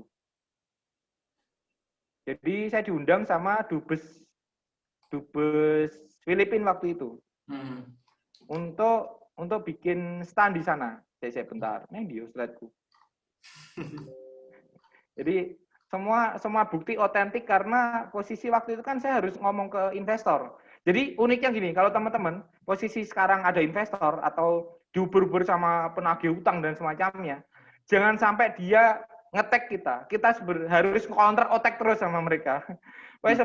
Jadi saya diundang sama dubes Filipina waktu itu. Untuk bikin stand di sana. Saya bentar. Ini dia slide-ku. Jadi semua bukti otentik karena posisi waktu itu kan saya harus ngomong ke investor. Jadi uniknya gini, kalau teman-teman posisi sekarang ada investor atau diubur-ubur sama penagih utang dan semacamnya, jangan sampai dia ngetek kita harus counter attack terus sama mereka. Pokoknya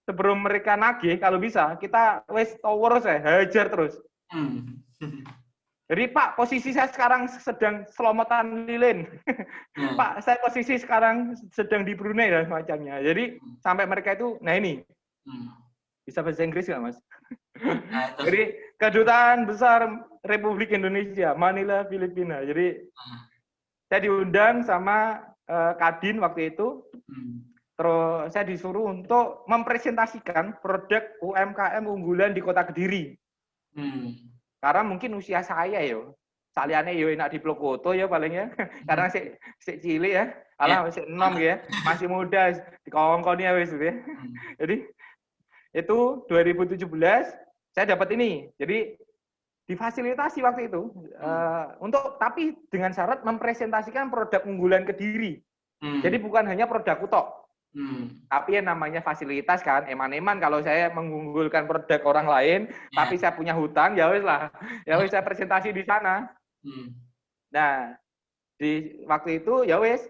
sebelum mereka nagih, kalau bisa kita wes tower saya hajar terus. Jadi Pak, posisi saya sekarang sedang selomotan lilin. Pak, saya posisi sekarang sedang di Brunei dan semacamnya. Jadi sampai mereka itu, nah ini bisa bahasa Inggris nggak Mas? Jadi Kedutaan Besar Republik Indonesia, Manila, Filipina. Jadi saya diundang sama Kadin waktu itu. Terus saya disuruh untuk mempresentasikan produk UMKM unggulan di Kota Kediri. Karena mungkin usia saya yo, saliannya yo enak di Plokoto ya palingnya. Karena si cilik ya, masih 6 ya, masih muda di kongkongnya wis ya. Jadi itu 2017 saya dapat ini. Jadi difasilitasi waktu itu tapi dengan syarat mempresentasikan produk unggulan Kediri. Jadi bukan hanya produk kutok. Tapi yang namanya fasilitas kan, eman-eman kalau saya mengunggulkan produk orang lain, tapi saya punya hutang, ya wis lah, ya wis saya presentasi di sana. Nah, di waktu itu ya wis,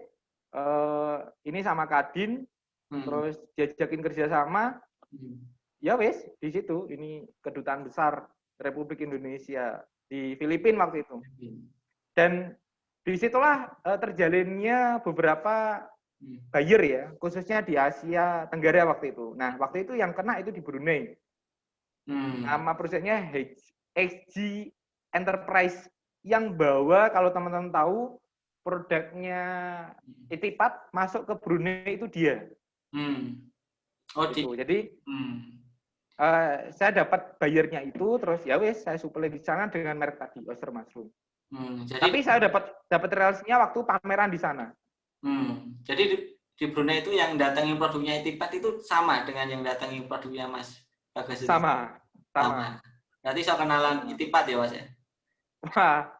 ini sama Kadin, terus diajakin kerjasama, ya wis di situ, ini Kedutaan Besar Republik Indonesia di Filipina waktu itu. Dan disitulah terjalinnya beberapa buyer ya, khususnya di Asia Tenggara waktu itu. Nah, waktu itu yang kena itu di Brunei. Nama perusahaannya HG Enterprise yang bawa, kalau teman-teman tahu, produknya Etipat masuk ke Brunei itu dia. Gitu. Jadi saya dapat bayarnya itu, terus ya wes saya supply di sana dengan merek tadi, Oyster Mushroom. Tapi saya dapat relasinya waktu pameran di sana. Jadi di Brunei itu yang datangi produknya Etipat itu sama dengan yang datangi produknya Mas Bagas itu? Sama. Berarti saya kenalan Etipat ya Mas ya? Wah,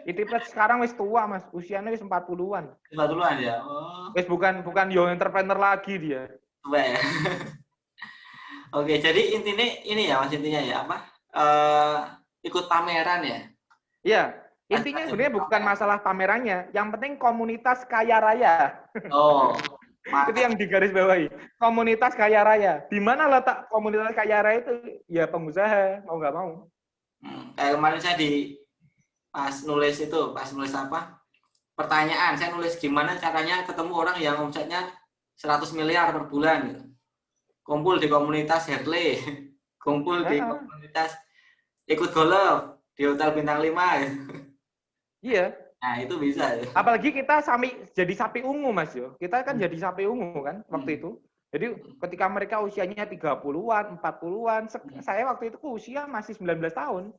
Etipat sekarang wis tua Mas, usianya wis 40-an. 40-an ya? Oh. Wis bukan young entrepreneur lagi dia. Tua ya? Oke, jadi intinya ini ya Mas, intinya ya apa? Ikut pameran ya? Iya. Intinya sebenarnya bukan masalah pamerannya, yang penting komunitas kaya raya. Oh, itu yang digarisbawahi. Komunitas kaya raya. Di mana letak komunitas kaya raya itu? Ya pengusaha, mau nggak mau. Kayak kemarin saya pas nulis apa? Pertanyaan, saya nulis gimana caranya ketemu orang yang omsetnya 100 miliar per bulan gitu. Kumpul di komunitas Harley, kumpul di komunitas ikut golf di hotel bintang 5 gitu. Iya, Nah, itu bisa. Apalagi kita jadi sapi ungu, Mas yo. Kita kan jadi sapi ungu kan waktu itu. Jadi ketika mereka usianya 30-an, 40-an, saya waktu itu usia masih 19 tahun.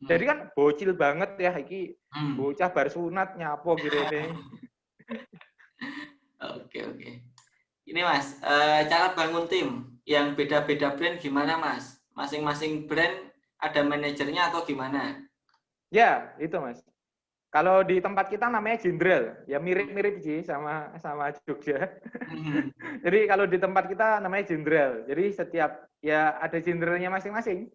Jadi kan bocil banget ya iki. Bocah bar sunat nyapo girene. Oke. Ini Mas, cara bangun tim yang beda-beda brand gimana Mas? Masing-masing brand ada manajernya atau gimana? Ya, itu Mas. Kalau di tempat kita namanya Jenderal, ya mirip-mirip sih sama Jogja. Jadi kalau di tempat kita namanya Jenderal. Jadi setiap ya ada jenderalnya masing-masing.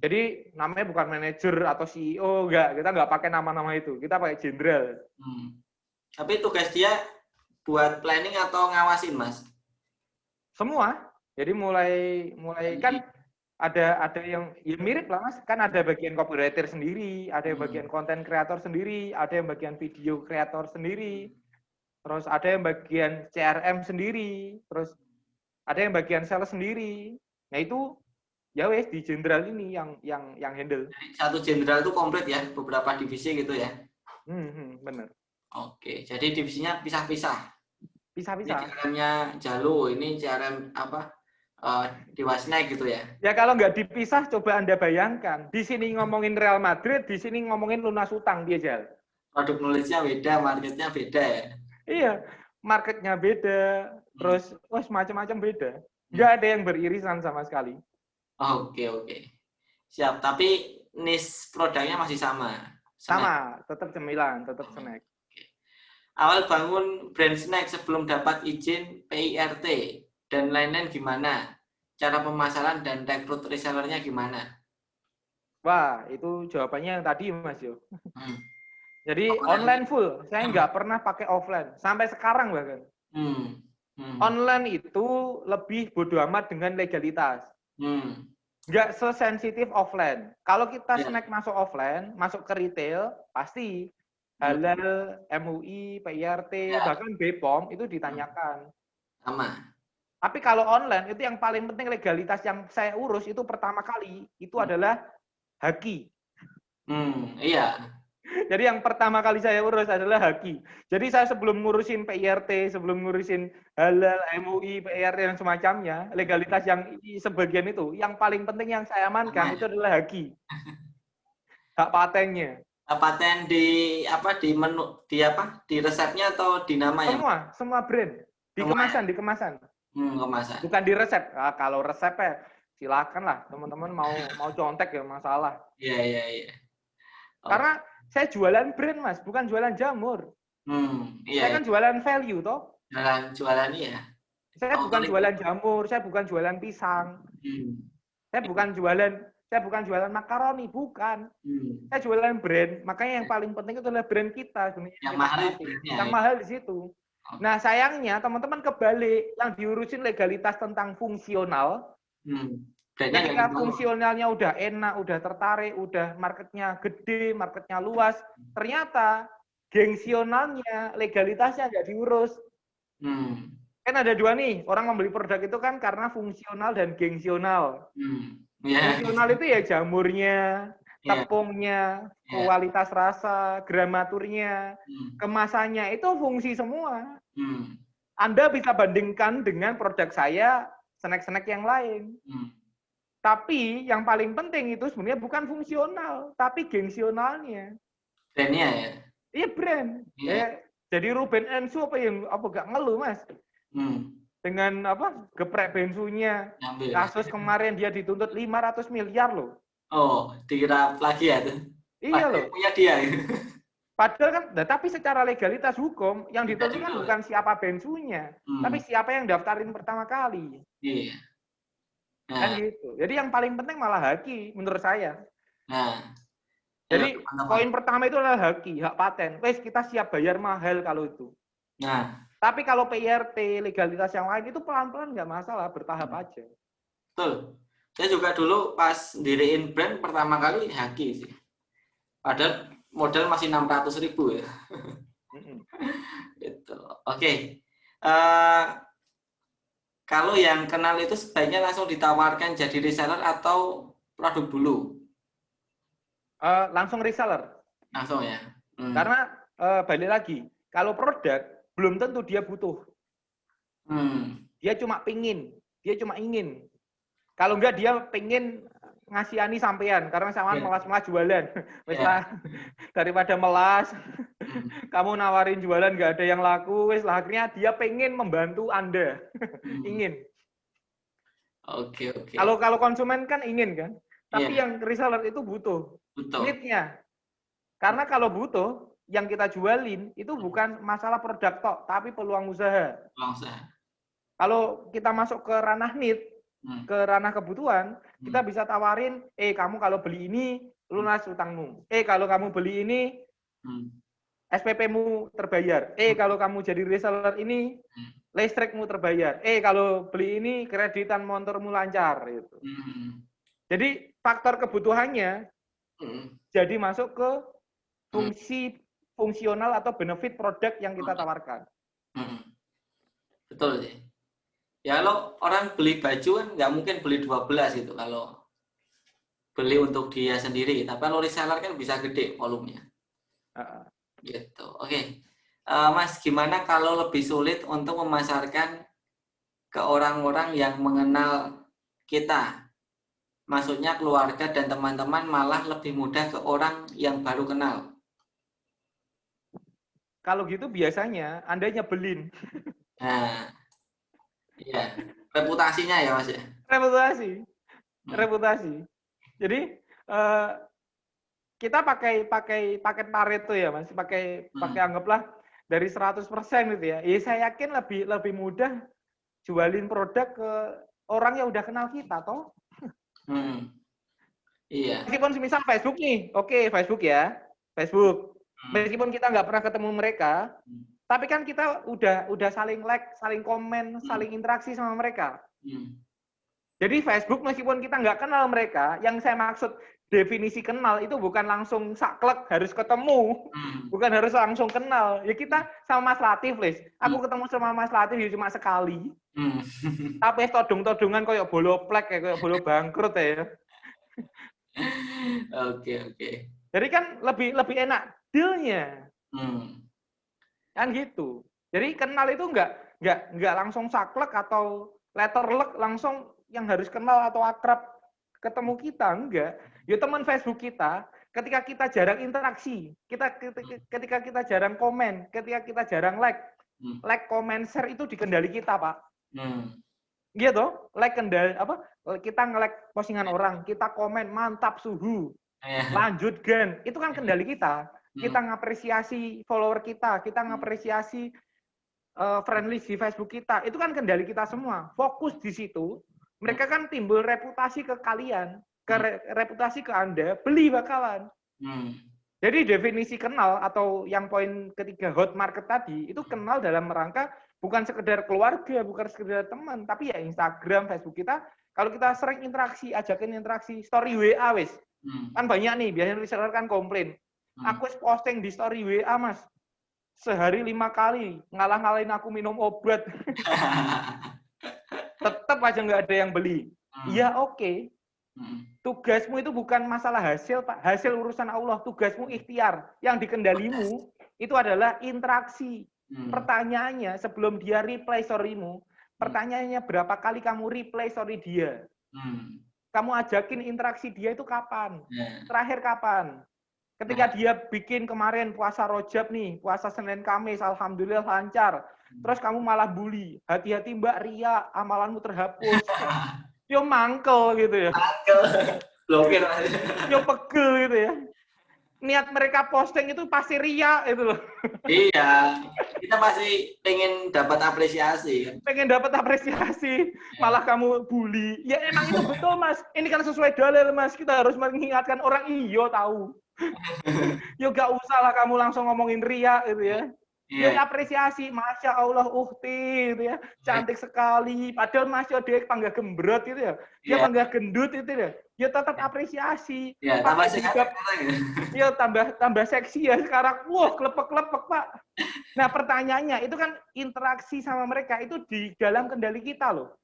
Jadi namanya bukan manajer atau CEO, enggak. Kita nggak pakai nama-nama itu. Kita pakai Jenderal. Tapi tugas dia buat planning atau ngawasin, Mas? Semua. Jadi mulai kan ada yang ya mirip lah Mas, kan ada bagian copywriter sendiri, ada yang bagian konten kreator sendiri, ada yang bagian video kreator sendiri, terus ada yang bagian CRM sendiri, terus ada yang bagian sales sendiri. Nah itu ya wes di jenderal ini yang handle. Jadi satu jenderal itu komplit ya, beberapa divisi gitu ya. Bener. Oke, jadi divisinya pisah-pisah. Pisah-pisah. Ini CRM-nya Jalu, ini CRM apa? Di Wasnek gitu ya. Ya kalau nggak dipisah, coba Anda bayangkan. Di sini ngomongin Real Madrid, di sini ngomongin lunas utang dia Jal. Produk knowledge-nya beda, marketnya beda ya. Iya, marketnya beda, terus macam-macam beda. Nggak ada yang beririsan sama sekali. Oke. Siap, tapi niche produknya masih sama. Sama, tetap cemilan, tetap snack. Awal bangun brand snack sebelum dapat izin PIRT dan lain-lain gimana? Cara pemasaran dan rekrut resellernya gimana? Wah, itu jawabannya yang tadi Mas Yo. Jadi online full, saya nggak pernah pakai offline. Sampai sekarang bahkan. Online itu lebih bodo amat dengan legalitas. Nggak sesensitif offline. Kalau kita snack masuk offline, masuk ke retail, pasti halal, MUI, PIRT, bahkan BPOM itu ditanyakan. Sama. Tapi kalau online, itu yang paling penting legalitas yang saya urus itu pertama kali, itu adalah Haki. Iya. Jadi yang pertama kali saya urus adalah Haki. Jadi saya sebelum ngurusin PIRT, sebelum ngurusin halal, MUI, PIRT dan semacamnya, legalitas yang sebagian itu, yang paling penting yang saya amankan itu adalah Haki. Hak patennya. Paten di menu, di resepnya atau di nama ya? Semua brand. Di kemasan. Kemasan. Bukan di resep. Nah, kalau resepnya silakan lah teman-teman mau contek ya masalah. Iya. Karena saya jualan brand Mas, bukan jualan jamur. Iya. Saya kan jualan value toh. Jualan iya. Saya bukan jualan jamur, saya bukan jualan pisang. Saya bukan jualan makaroni, bukan. Saya jualan brand. Makanya yang paling penting itu adalah brand kita sebenarnya. Yang mahal di situ. Nah, sayangnya teman-teman kebalik, yang diurusin legalitas tentang fungsional. Ketika fungsionalnya udah enak, udah tertarik, udah marketnya gede, marketnya luas, ternyata gengsionalnya, legalitasnya nggak diurus. Kan ada dua nih, orang membeli produk itu kan karena fungsional dan gengsional. Fungsional itu ya jamurnya, tepungnya, kualitas rasa, gramaturnya, kemasannya, itu fungsi semua. Anda bisa bandingkan dengan produk saya, snack-snack yang lain. Tapi yang paling penting itu sebenarnya bukan fungsional, tapi gengsionalnya. Brandnya ya? Iya brand. Jadi Ruben Ensu apa gak ngeluh Mas? Dengan geprek bensunya. Kasus kemarin dia dituntut 500 miliar loh. Oh, dikira plagiat. Iya loh. Punya dia. Padahal kan, tapi secara legalitas hukum yang dituntut kan bukan siapa bensunya, tapi siapa yang daftarin pertama kali. Iya. Kan gitu. Jadi yang paling penting malah Haki menurut saya. Jadi poin pertama itu adalah Haki, hak paten. Wes kita siap bayar mahal kalau itu. Tapi kalau PIRT, legalitas yang lain itu pelan-pelan nggak masalah, bertahap aja. Betul. Saya juga dulu pas diriin brand pertama kali Haki sih. Padahal modal masih 600.000 ya. Gitu. Oke. Kalau yang kenal itu sebaiknya langsung ditawarkan jadi reseller atau produk dulu? Langsung reseller. Langsung ya. Karena balik lagi, kalau produk belum tentu dia butuh. Dia cuma pingin, dia cuma ingin. Kalau enggak dia pengen ngasihani sampean karena sampean melas-melas jualan. Wes lah, daripada melas, kamu nawarin jualan nggak ada yang laku, wes lah akhirnya dia pengen membantu Anda. Ingin. Oke. Kalau konsumen kan ingin kan, tapi yang reseller itu butuh. Betul. Need-nya. Karena kalau butuh, yang kita jualin itu bukan masalah produk tok, tapi peluang usaha. Kalau kita masuk ke ranah need, ke ranah kebutuhan, kita bisa tawarin, kamu kalau beli ini, lunas utangmu. Kalau kamu beli ini, SPP-mu terbayar. Kalau kamu jadi reseller ini, listrikmu terbayar. Kalau beli ini, kreditan motormu lancar. Gitu. Jadi faktor kebutuhannya jadi masuk ke fungsi fungsional atau benefit produk yang kita tawarkan. Betul sih. Ya kalau orang beli baju kan nggak mungkin beli 12 gitu kalau beli untuk dia sendiri. Tapi kalau reseller kan bisa gede volumenya. Gitu. Oke. Mas, gimana kalau lebih sulit untuk memasarkan ke orang-orang yang mengenal kita? Maksudnya keluarga dan teman-teman malah lebih mudah ke orang yang baru kenal. Kalau gitu biasanya Anda nyebelin. Nah, iya. Reputasinya ya Mas ya? Reputasi. Jadi kita pakai paket Pareto ya Mas, pakai anggaplah dari 100% gitu ya. Saya yakin lebih mudah jualin produk ke orang yang udah kenal kita toh. Iya. Meskipun misal Facebook nih, oke Facebook ya, Facebook. Meskipun kita nggak pernah ketemu mereka, tapi kan kita udah saling like, saling komen, saling interaksi sama mereka. Jadi Facebook meskipun kita nggak kenal mereka, yang saya maksud definisi kenal itu bukan langsung saklek harus ketemu, bukan harus langsung kenal. Ya kita sama Mas Latif, Les. Aku ketemu sama Mas Latif ya cuma sekali. Tapi todong-todongan kayak bolo plek kayak bolo bangkrut ya. Oke. Jadi kan lebih enak dealnya. Kan gitu. Jadi kenal itu nggak langsung saklek atau letterlek langsung yang harus kenal atau akrab ketemu kita, enggak. Ya teman Facebook kita, ketika kita jarang interaksi, ketika kita jarang komen, ketika kita jarang like, comment, share itu di kendali kita, Pak. Gitu, like kendali apa? Kita nge-like postingan orang, kita komen mantap suhu. Lanjut gen, itu kan kendali kita. Kita ngapresiasi follower kita ngapresiasi friend list di Facebook kita. Itu kan kendali kita semua. Fokus di situ. Mereka kan timbul reputasi ke kalian, reputasi ke Anda, beli bakalan. Jadi definisi kenal atau yang poin ketiga hot market tadi, itu kenal dalam rangka bukan sekedar keluarga, bukan sekedar teman, tapi ya Instagram, Facebook kita, kalau kita sering interaksi, ajakin interaksi, story WA wis. Kan banyak nih, biasanya reseller kan komplain. Aku posting di story WA, Mas. Sehari 5 kali, ngalah-ngalahin aku minum obat. Tetap aja nggak ada yang beli. Iya, oke. Tugasmu itu bukan masalah hasil, Pak. Hasil urusan Allah. Tugasmu ikhtiar. Yang dikendalimu itu adalah interaksi. Pertanyaannya, sebelum dia reply story-mu, pertanyaannya berapa kali kamu reply story dia? Kamu ajakin interaksi dia itu kapan? Terakhir kapan? Ketika dia bikin kemarin puasa Rojab nih, puasa Senin Kamis, alhamdulillah lancar. Terus kamu malah bully. Hati-hati Mbak Ria, amalanmu terhapus. Yo mangkel gitu ya. Mangkel. Blokir. Yo pegel gitu ya. Niat mereka posting itu pasti ria itu loh. Iya. Kita pasti pengen dapat apresiasi kan. Pengen dapat apresiasi, malah kamu bully. Ya emang itu betul, Mas. Ini kan sesuai dalil, Mas. Kita harus mengingatkan orang iyo tahu. Yo gak usah lah kamu langsung ngomongin ria gitu ya. Dia apresiasi, Masya Allah, uhti, gitu ya, cantik sekali. Padahal Masya dia panggah gembrot itu ya, dia panggah gendut itu ya, dia tetap apresiasi. Ya, tambah seksi. Ya, tambah seksi ya sekarang. Wah, klepek-klepek Pak. Nah pertanyaannya itu kan interaksi sama mereka itu di dalam kendali kita loh.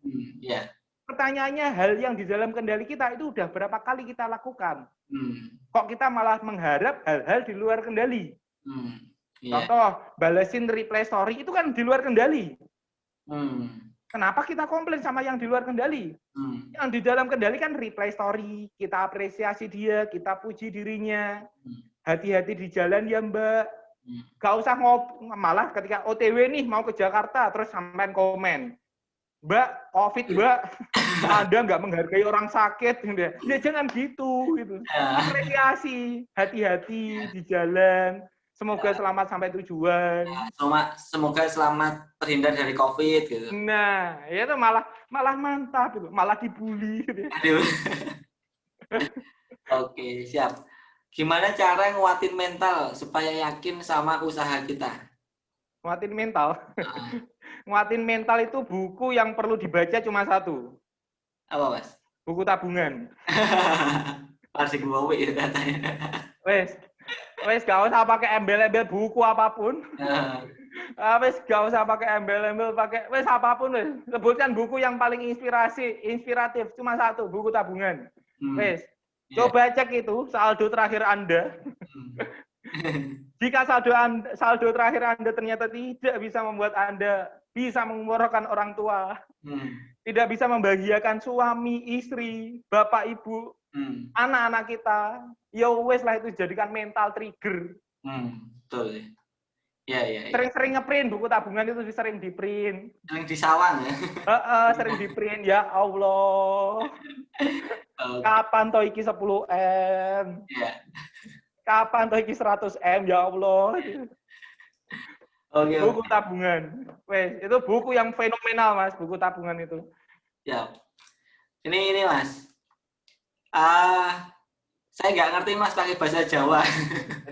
Pertanyaannya hal yang di dalam kendali kita itu udah berapa kali kita lakukan? Kok kita malah mengharap hal-hal di luar kendali? Iya. Contoh, balesin reply story itu kan di luar kendali. Hmm. Kenapa kita komplain sama yang di luar kendali? Yang di dalam kendali kan reply story, kita apresiasi dia, kita puji dirinya. Hati-hati di jalan ya Mbak. Gak usah malah ketika OTW nih mau ke Jakarta terus sampean komen. Mbak, COVID Mbak, Anda nggak menghargai orang sakit. Ya jangan gitu. Apresiasi, hati-hati di jalan. Semoga selamat sampai tujuan. Semoga selamat terhindar dari COVID gitu. Nah, itu malah mantap gitu, malah dibully gitu. Aduh. Oke, siap. Gimana cara nguatin mental supaya yakin sama usaha kita? Nguatin mental. Nguatin mental itu buku yang perlu dibaca cuma satu. Apa, Mas? Buku tabungan. Pasti gue ya katanya. Wes gak usah pakai embel-embel buku apapun. Wes gak usah pakai embel-embel, pakai wes apapun wes. Sebutkan buku yang paling inspiratif cuma satu, buku tabungan. Wes. Coba cek itu saldo terakhir Anda. Jika saldo terakhir Anda ternyata tidak bisa membuat Anda bisa mengumrohkan orang tua, tidak bisa membahagiakan suami, istri, bapak, ibu, anak-anak kita, ya wes lah itu jadikan mental trigger. Betul. Ya. Sering-sering ngeprint buku tabungan itu sering di-print. Sering disawang ya. Sering di-print ya Allah. Kapan toh iki 10M? Iya. Kapan toh iki 100M ya Allah. Oke. Buku tabungan. Wes, itu buku yang fenomenal, Mas, buku tabungan itu. Ya. Ini Mas. Saya nggak ngerti Mas pakai bahasa Jawa.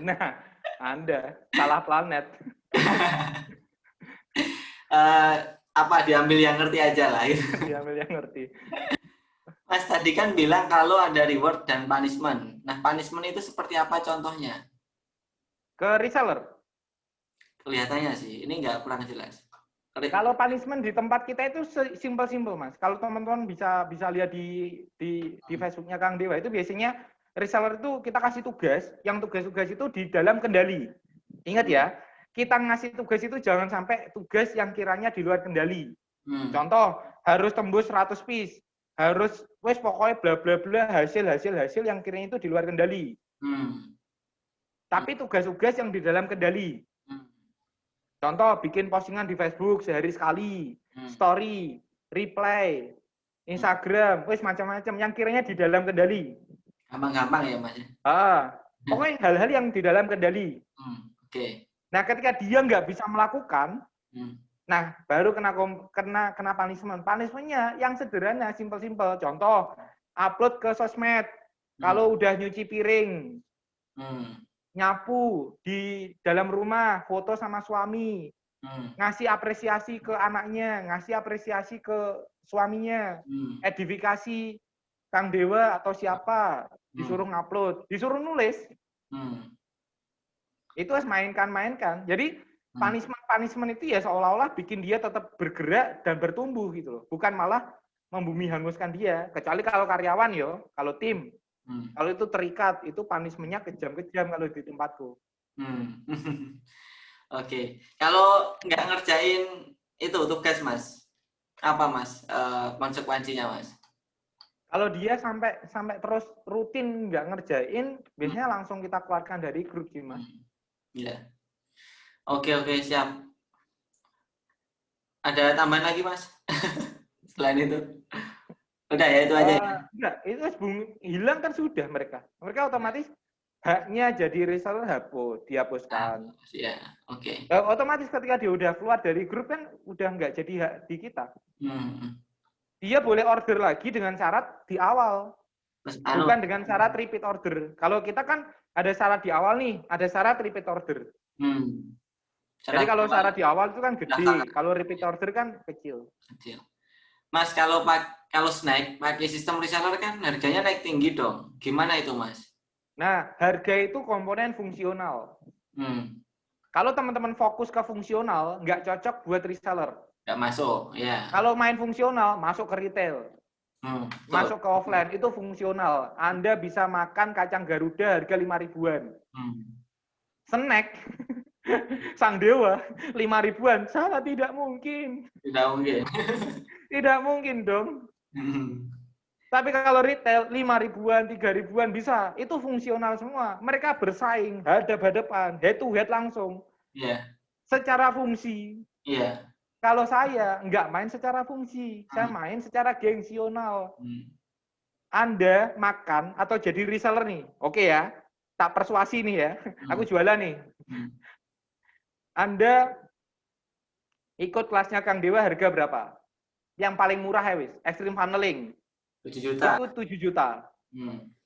Nah, Anda salah planet. Apa diambil yang ngerti aja lah. Gitu. Diambil yang ngerti. Mas tadi kan bilang kalau ada reward dan punishment. Nah, punishment itu seperti apa contohnya? Ke reseller. Kelihatannya sih, ini nggak kurang jelas. Kalau punishment di tempat kita itu simple-simple, Mas. Kalau teman-teman bisa lihat di Facebooknya Kang Dewa, itu biasanya reseller itu kita kasih tugas, yang tugas-tugas itu di dalam kendali. Ingat ya, kita ngasih tugas itu jangan sampai tugas yang kiranya di luar kendali. Contoh, harus tembus 100 piece. Harus wes pokoknya bla bla bla hasil yang kiranya itu di luar kendali. Tapi tugas-tugas yang di dalam kendali. Contoh bikin postingan di Facebook sehari sekali, story, reply, Instagram, wes macam-macam yang kiranya di dalam kendali. Gampang-gampang ya Mas. Pokoknya hal-hal yang di dalam kendali. Oke. Nah ketika dia nggak bisa melakukan, nah, baru kena punishment. Punishment-nya yang sederhana, simpel-simpel. Contoh, upload ke sosmed. Kalau udah nyuci piring, nyapu di dalam rumah, foto sama suami, ngasih apresiasi ke anaknya, ngasih apresiasi ke suaminya, edifikasi Kang Dewa atau siapa, disuruh ngupload, disuruh nulis. Itu harus mainkan. Jadi punishment itu ya seolah-olah bikin dia tetap bergerak dan bertumbuh gitu loh. Bukan malah membumi hanguskan dia. Kecuali kalau karyawan yo, kalau tim. Kalau itu terikat, itu punishment-nya kejam-kejam kalau di tempatku. Oke. Kalau nggak ngerjain itu tugas Mas, apa Mas konsekuensinya Mas? Kalau dia sampai terus rutin nggak ngerjain, biasanya langsung kita keluarkan dari grup sih Mas. Iya. Oke, siap. Ada tambahan lagi, Mas? Selain itu? Udah ya, itu aja. Enggak, itu hilang kan sudah mereka. Mereka otomatis haknya jadi reseller dihapuskan. Iya, oke. Otomatis ketika dia udah keluar dari grup kan udah nggak jadi hak di kita. Dia boleh order lagi dengan syarat di awal. Bukan dengan syarat repeat order. Kalau kita kan ada syarat di awal nih, ada syarat repeat order. Jadi kalau syarat di awal itu kan gede, kalau repeat order kan kecil. Mas, kalau snack pakai sistem reseller kan harganya naik tinggi dong. Gimana itu, Mas? Nah, harga itu komponen fungsional. Kalau teman-teman fokus ke fungsional, nggak cocok buat reseller. Nggak masuk, ya. Kalau main fungsional, masuk ke retail. Masuk ke offline, itu fungsional. Anda bisa makan kacang Garuda harga 5 ribuan. snack sang dewa 5 ribuan, sangat tidak mungkin. Tidak mungkin. Tidak mungkin dong. Tapi kalau retail 5 ribuan, 3 ribuan bisa. Itu fungsional semua. Mereka bersaing, hadap-hadapan, head to head langsung. Iya. Secara fungsi. Iya. Kalau saya nggak main secara fungsi, saya main secara gengsional. Anda makan atau jadi reseller nih, oke ya, tak persuasi nih ya, aku jualan nih. Anda ikut kelasnya Kang Dewa harga berapa? Yang paling murah ya wis, extreme funneling. 7 juta. Itu 7 juta.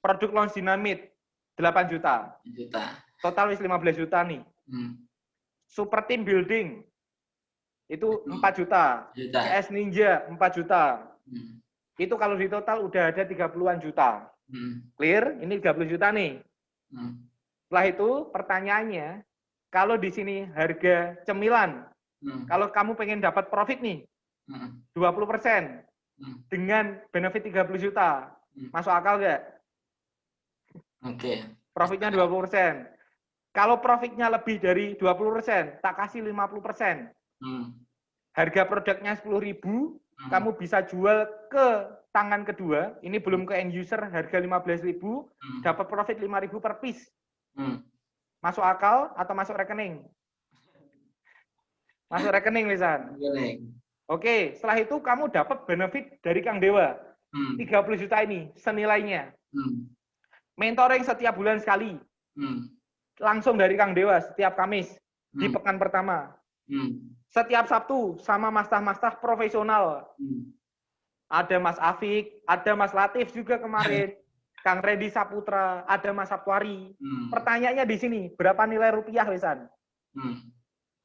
Produk launch dynamite 8 juta. 7 juta. Total wis 15 juta nih. Super team building itu 4 juta. CS Ninja 4 juta. Itu kalau di total udah ada 30-an juta. Clear? Ini 30 juta nih. Setelah itu pertanyaannya, kalau di sini harga cemilan, kalau kamu pengen dapat profit nih, 20% dengan benefit 30 juta, masuk akal nggak? Oke. Profitnya 20%. Kalau profitnya lebih dari 20%, tak kasih 50%. Harga produknya 10.000, kamu bisa jual ke tangan kedua, ini belum ke end user, harga 15.000, dapat profit 5.000 per piece. Masuk akal atau masuk rekening? Masuk rekening, Lisan. Oke, setelah itu kamu dapat benefit dari Kang Dewa. 30 juta ini, senilainya. Mentoring setiap bulan sekali. Langsung dari Kang Dewa, setiap Kamis. Di pekan pertama. Setiap Sabtu, sama mastah-mastah profesional. Ada Mas Afik, ada Mas Latif juga kemarin. Kang Reddy Saputra, ada Mas Sapwari. Pertanyaannya di sini, berapa nilai rupiah, Lisan?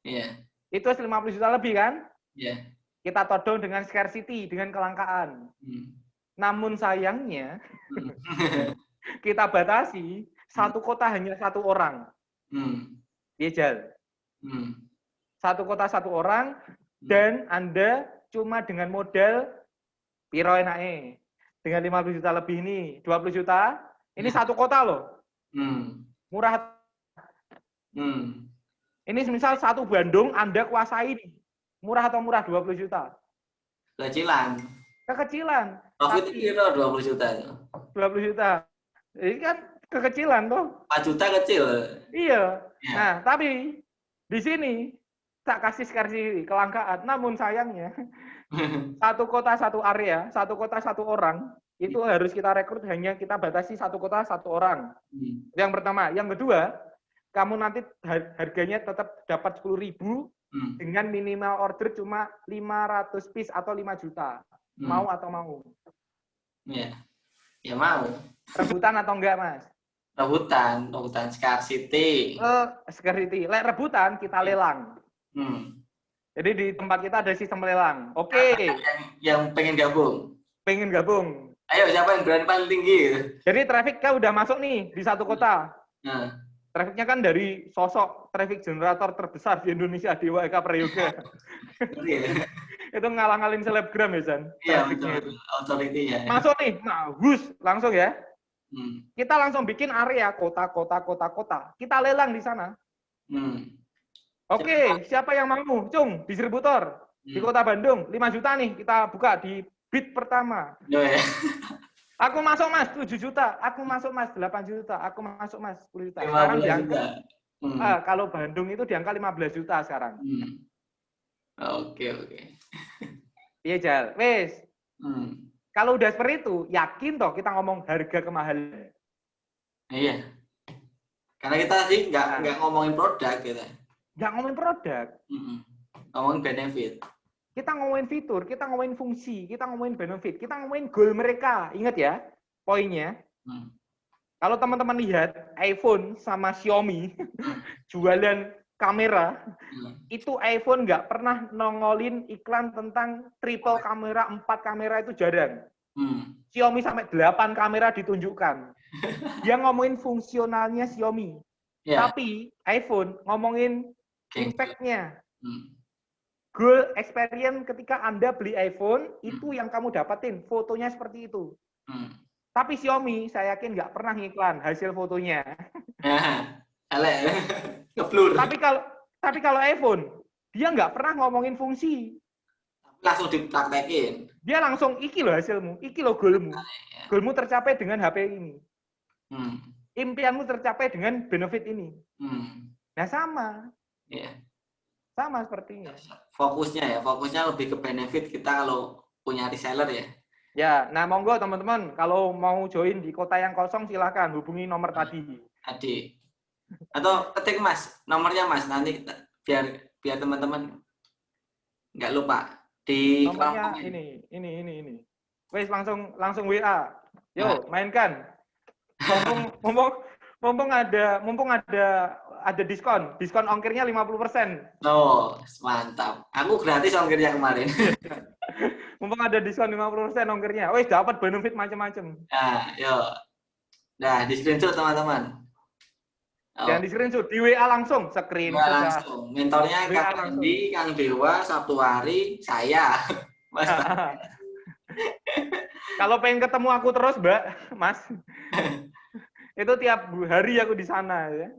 Iya. Itu 50 juta lebih, kan? Iya. Kita todong dengan scarcity, dengan kelangkaan. Namun sayangnya, kita batasi, satu kota hanya satu orang. Iya, Jal. Satu kota satu orang, dan Anda cuma dengan modal piro enake. Dengan 50 juta lebih ini, 20 juta, ini satu kota loh. Murah. Ini misal satu Bandung, Anda kuasai nih. Murah atau murah 20 juta? Kecilan. Kekecilan. Profit kira 20 juta itu. 20 juta. Ini kan kekecilan toh. 4 juta kecil. Iya. Ya. Nah, tapi di sini tak kasih scarcity, kelangkaan. Namun sayangnya, satu kota satu area, satu kota satu orang, itu harus kita rekrut hanya kita batasi satu kota satu orang. Yang pertama. Yang kedua, kamu nanti harganya tetap dapat 10.000 dengan minimal order cuma 500 piece atau 5 juta. Mau atau mau? Iya. Ya mau. Rebutan atau enggak, Mas? Rebutan scarcity. Scarcity. Lek rebutan kita lelang. Jadi di tempat kita ada sistem lelang. Oke. Yang pengen gabung. Pengen gabung. Ayo, siapa yang berani paling tinggi? Jadi trafficnya udah masuk nih di satu kota. Nah. Trafficnya kan dari sosok traffic generator terbesar di Indonesia, Dewa Eka Prayoga. Itu ngalang-ngalin selebgram ya, San? Iya, betul. Authority-nya. Masuk nih, nah, langsung ya. Kita langsung bikin area kota. Kita lelang di sana. Oke, siapa yang mau? Cung, distributor. Di kota Bandung, 5 juta nih kita buka di bid pertama. Ya. Aku masuk, Mas, 7 juta. Aku masuk, Mas, 8 juta. Aku masuk, Mas, 10 juta. Sekarang diangka, kalau Bandung itu diangka 15 juta sekarang. Oke. Iya, Jal. Wes. Kalau udah seperti itu, yakin toh kita ngomong harga kemahalan. Iya. Karena kita sih nggak ngomongin produk kita. Nggak ngomongin produk. Ngomongin benefit. Kita ngomongin fitur, kita ngomongin fungsi, kita ngomongin benefit, kita ngomongin goal mereka. Ingat ya, poinnya. Kalau teman-teman lihat iPhone sama Xiaomi jualan kamera, itu iPhone nggak pernah nongolin iklan tentang triple kamera, 4 kamera itu jarang. Xiaomi sampai 8 kamera ditunjukkan. Dia ngomongin fungsionalnya Xiaomi. Tapi iPhone ngomongin impact-nya. Goal experience ketika Anda beli iPhone, itu yang kamu dapatin. Fotonya seperti itu. Tapi Xiaomi, saya yakin nggak pernah ngiklan hasil fotonya. Ngeblur. Tapi kalau iPhone, dia nggak pernah ngomongin fungsi. Langsung dipraktekin. Dia langsung, iki loh hasilmu, iki loh goalmu. Goalmu tercapai dengan HP ini. Impianmu tercapai dengan benefit ini. Nah sama. Iya. Sama sepertinya. Fokusnya lebih ke benefit kita kalau punya reseller ya. Ya, nah monggo teman-teman, kalau mau join di kota yang kosong silahkan hubungi nomor tadi. Atau ketik Mas, nomornya Mas, nanti biar teman-teman nggak lupa di nomornya kolom ini. Wes langsung WA. Yo, mainkan. Mumpung ada diskon ongkirnya 50%. Oh, mantap. Aku gratis ongkirnya kemarin. Mumpung ada diskon 50% ongkirnya. Wes dapat benefit macam-macam. Nah, yuk. Nah, di screenshot teman-teman. Jangan di screenshot, di WA langsung, screenshot. Langsung. Mentornya Kak Andi, Kang Dewa, Sabtu hari, saya. Mas. Kalau pengen ketemu aku terus, Mbak, Mas. Itu tiap hari aku di sana ya.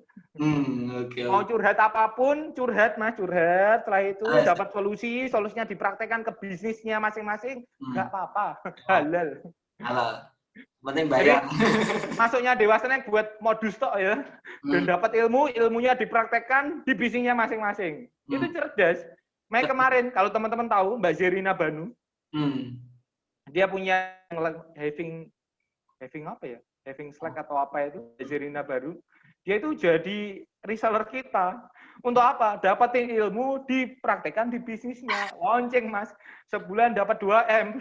Oke. Mau curhat apapun, curhat Mas, curhat. Setelah itu dapat solusinya dipraktekkan ke bisnisnya masing-masing, nggak apa-apa, halal. Penting bayar. Jadi, masuknya dewasanya buat modus tok ya. Dan dapat ilmunya dipraktekkan di bisnisnya masing-masing. Itu cerdas. Makanya kemarin kalau teman-teman tahu Mbak Zerina Banu, dia punya having apa ya? Having Slack atau apa itu, Mbak Zerina Baru. Dia itu jadi reseller kita. Untuk apa? Dapatin ilmu, dipraktekkan di bisnisnya. Lonceng, Mas. Sebulan dapat 2M.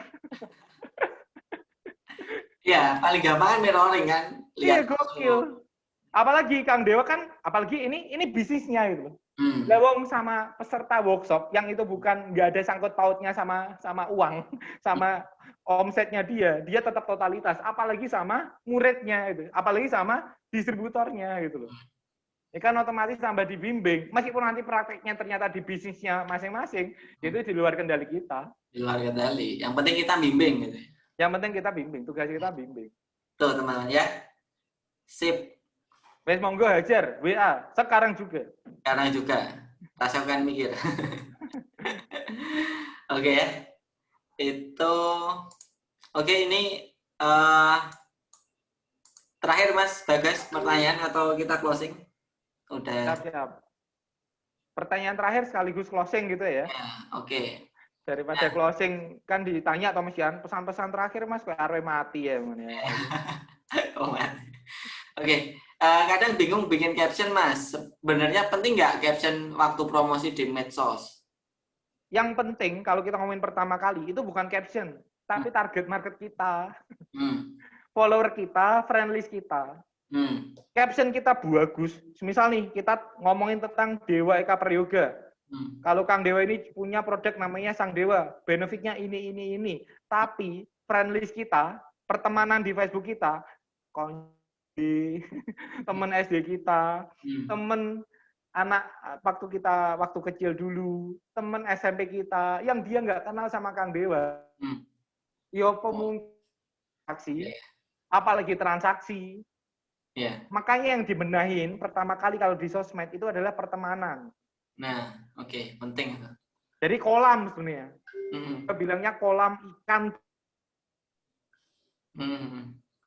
Ya, paling gampang kan mirroring kan. Iya, gokil. Apalagi Kang Dewa kan, apalagi ini bisnisnya gitu. Lewong sama peserta workshop yang itu bukan nggak ada sangkut pautnya sama uang, sama omsetnya dia tetap totalitas. Apalagi sama muridnya itu, apalagi sama distributornya gitu loh. Ya kan otomatis tambah dibimbing. Meskipun nanti prakteknya ternyata di bisnisnya masing-masing, itu di luar kendali kita. Di luar kendali. Yang penting kita bimbing gitu. Yang penting kita bimbing, tugas kita bimbing. Tuh teman-teman ya. Sip. Wes monggo hajar, WA, sekarang juga. Sekarang juga. Rasakan mikir. Oke ya. Itu oke ini terakhir Mas Bagas pertanyaan atau kita closing? Udah. Siap. Pertanyaan terakhir sekaligus closing gitu ya. Oke. Daripada closing kan ditanya atau mesian pesan-pesan terakhir Mas kayak arwah mati ya. Oh, Oke. Kadang bingung bikin caption Mas. Sebenarnya penting nggak caption waktu promosi di medsos? Yang penting kalau kita ngomongin pertama kali itu bukan caption, tapi target market kita, follower kita, friend list kita. Caption kita bagus. Misal nih kita ngomongin tentang Dewa Eka Prayoga. Kalau Kang Dewa ini punya produk namanya Sang Dewa, benefitnya ini. Tapi friend list kita, pertemanan di Facebook kita, temen SD kita, temen anak waktu kecil dulu, temen SMP kita, yang dia nggak kenal sama Kang Dewa, yo pemungkin transaksi, apalagi transaksi. Makanya yang dibenahin pertama kali kalau di sosmed itu adalah pertemanan. Nah, oke, penting. Jadi kolam sebenarnya. Kita bilangnya kolam ikan.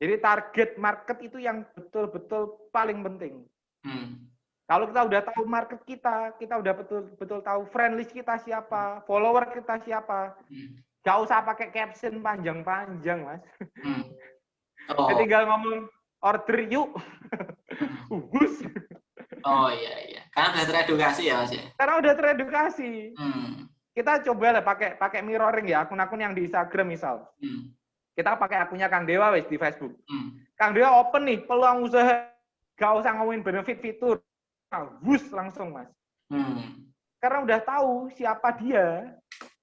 Jadi target market itu yang betul-betul paling penting. Kalau kita udah tahu market kita udah betul-betul tahu friend list kita siapa, follower kita siapa. Gak usah pakai caption panjang-panjang, Mas. Tinggal ngomong order yuk. Gus. Oh iya. Karena udah teredukasi ya, Mas ya. Karena udah teredukasi. Kita coba lah pakai mirroring ya, akun-akun yang di Instagram misal. Kita pakai akunnya Kang Dewa wes di Facebook. Kang Dewa open nih peluang usaha, gak usah ngomongin benefit fitur, bus langsung Mas. Karena udah tahu siapa dia.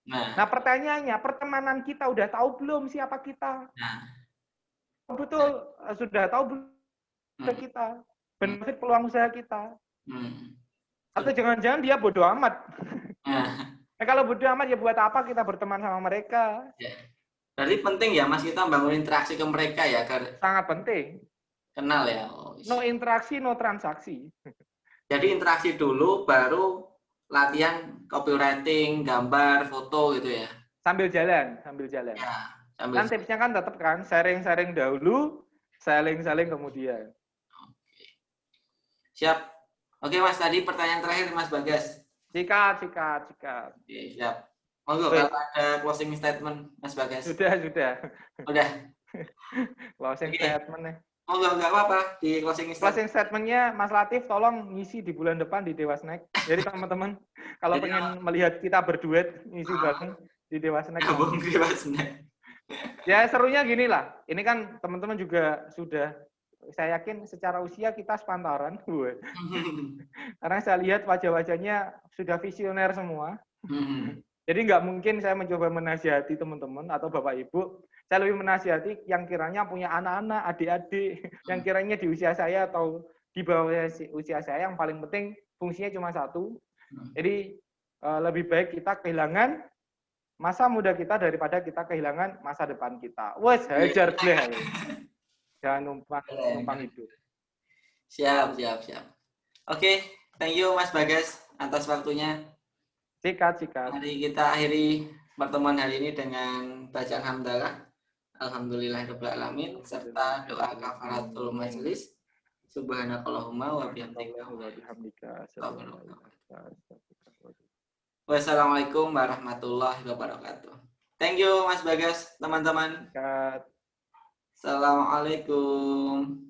Nah pertanyaannya, pertemanan kita udah tahu belum siapa kita? Betul sudah tahu belum kita benefit peluang usaha kita? Atau jangan-jangan dia bodoh amat? Nah kalau bodoh amat ya buat apa kita berteman sama mereka? Berarti penting ya Mas kita bangun interaksi ke mereka ya. Sangat penting. Kenal ya. No interaksi, no transaksi. Jadi interaksi dulu, baru latihan copywriting, gambar, foto gitu ya. Sambil jalan, sambil jalan. Ya, sambil Kan tipsnya kan tetap kan sharing-sharing dahulu, saling-saling kemudian. siap. Oke Mas, tadi pertanyaan terakhir Mas Bagas. Sikat. Oke, siap. Monggo Baik. kalau ada closing statement Mas Bagas. Sudah. Udah. Closing Oke. statement nih. Monggo, nggak apa-apa di closing statement. Closing statement-nya Mas Latif tolong ngisi di bulan depan di Dewa Snack. Jadi teman-teman kalau Jadi, pengen melihat kita berduet ngisi bareng di Dewa Snack. Gabung di Mas Nek. Ya serunya gini lah. Ini kan teman-teman juga sudah, saya yakin secara usia kita sepantaran. Karena saya lihat wajah-wajahnya sudah visioner semua. Jadi nggak mungkin saya mencoba menasihati teman-teman atau Bapak Ibu. Saya lebih menasihati yang kiranya punya anak-anak, adik-adik, yang kiranya di usia saya atau di bawah usia saya, yang paling penting fungsinya cuma satu. Jadi lebih baik kita kehilangan masa muda kita daripada kita kehilangan masa depan kita. Wes, hajar bleh. Jangan numpang hidup. Siap. Oke, thank you Mas Bagas atas waktunya. Sikat. Mari kita akhiri pertemuan hari ini dengan bacaan hamdalah. Alhamdulillahirabbil alamin serta doa kafaratul majelis. Subhanakallahumma wa bihamdika. Wassalamualaikum warahmatullahi wabarakatuh. Thank you Mas Bagas, teman-teman. Sikat. Assalamualaikum.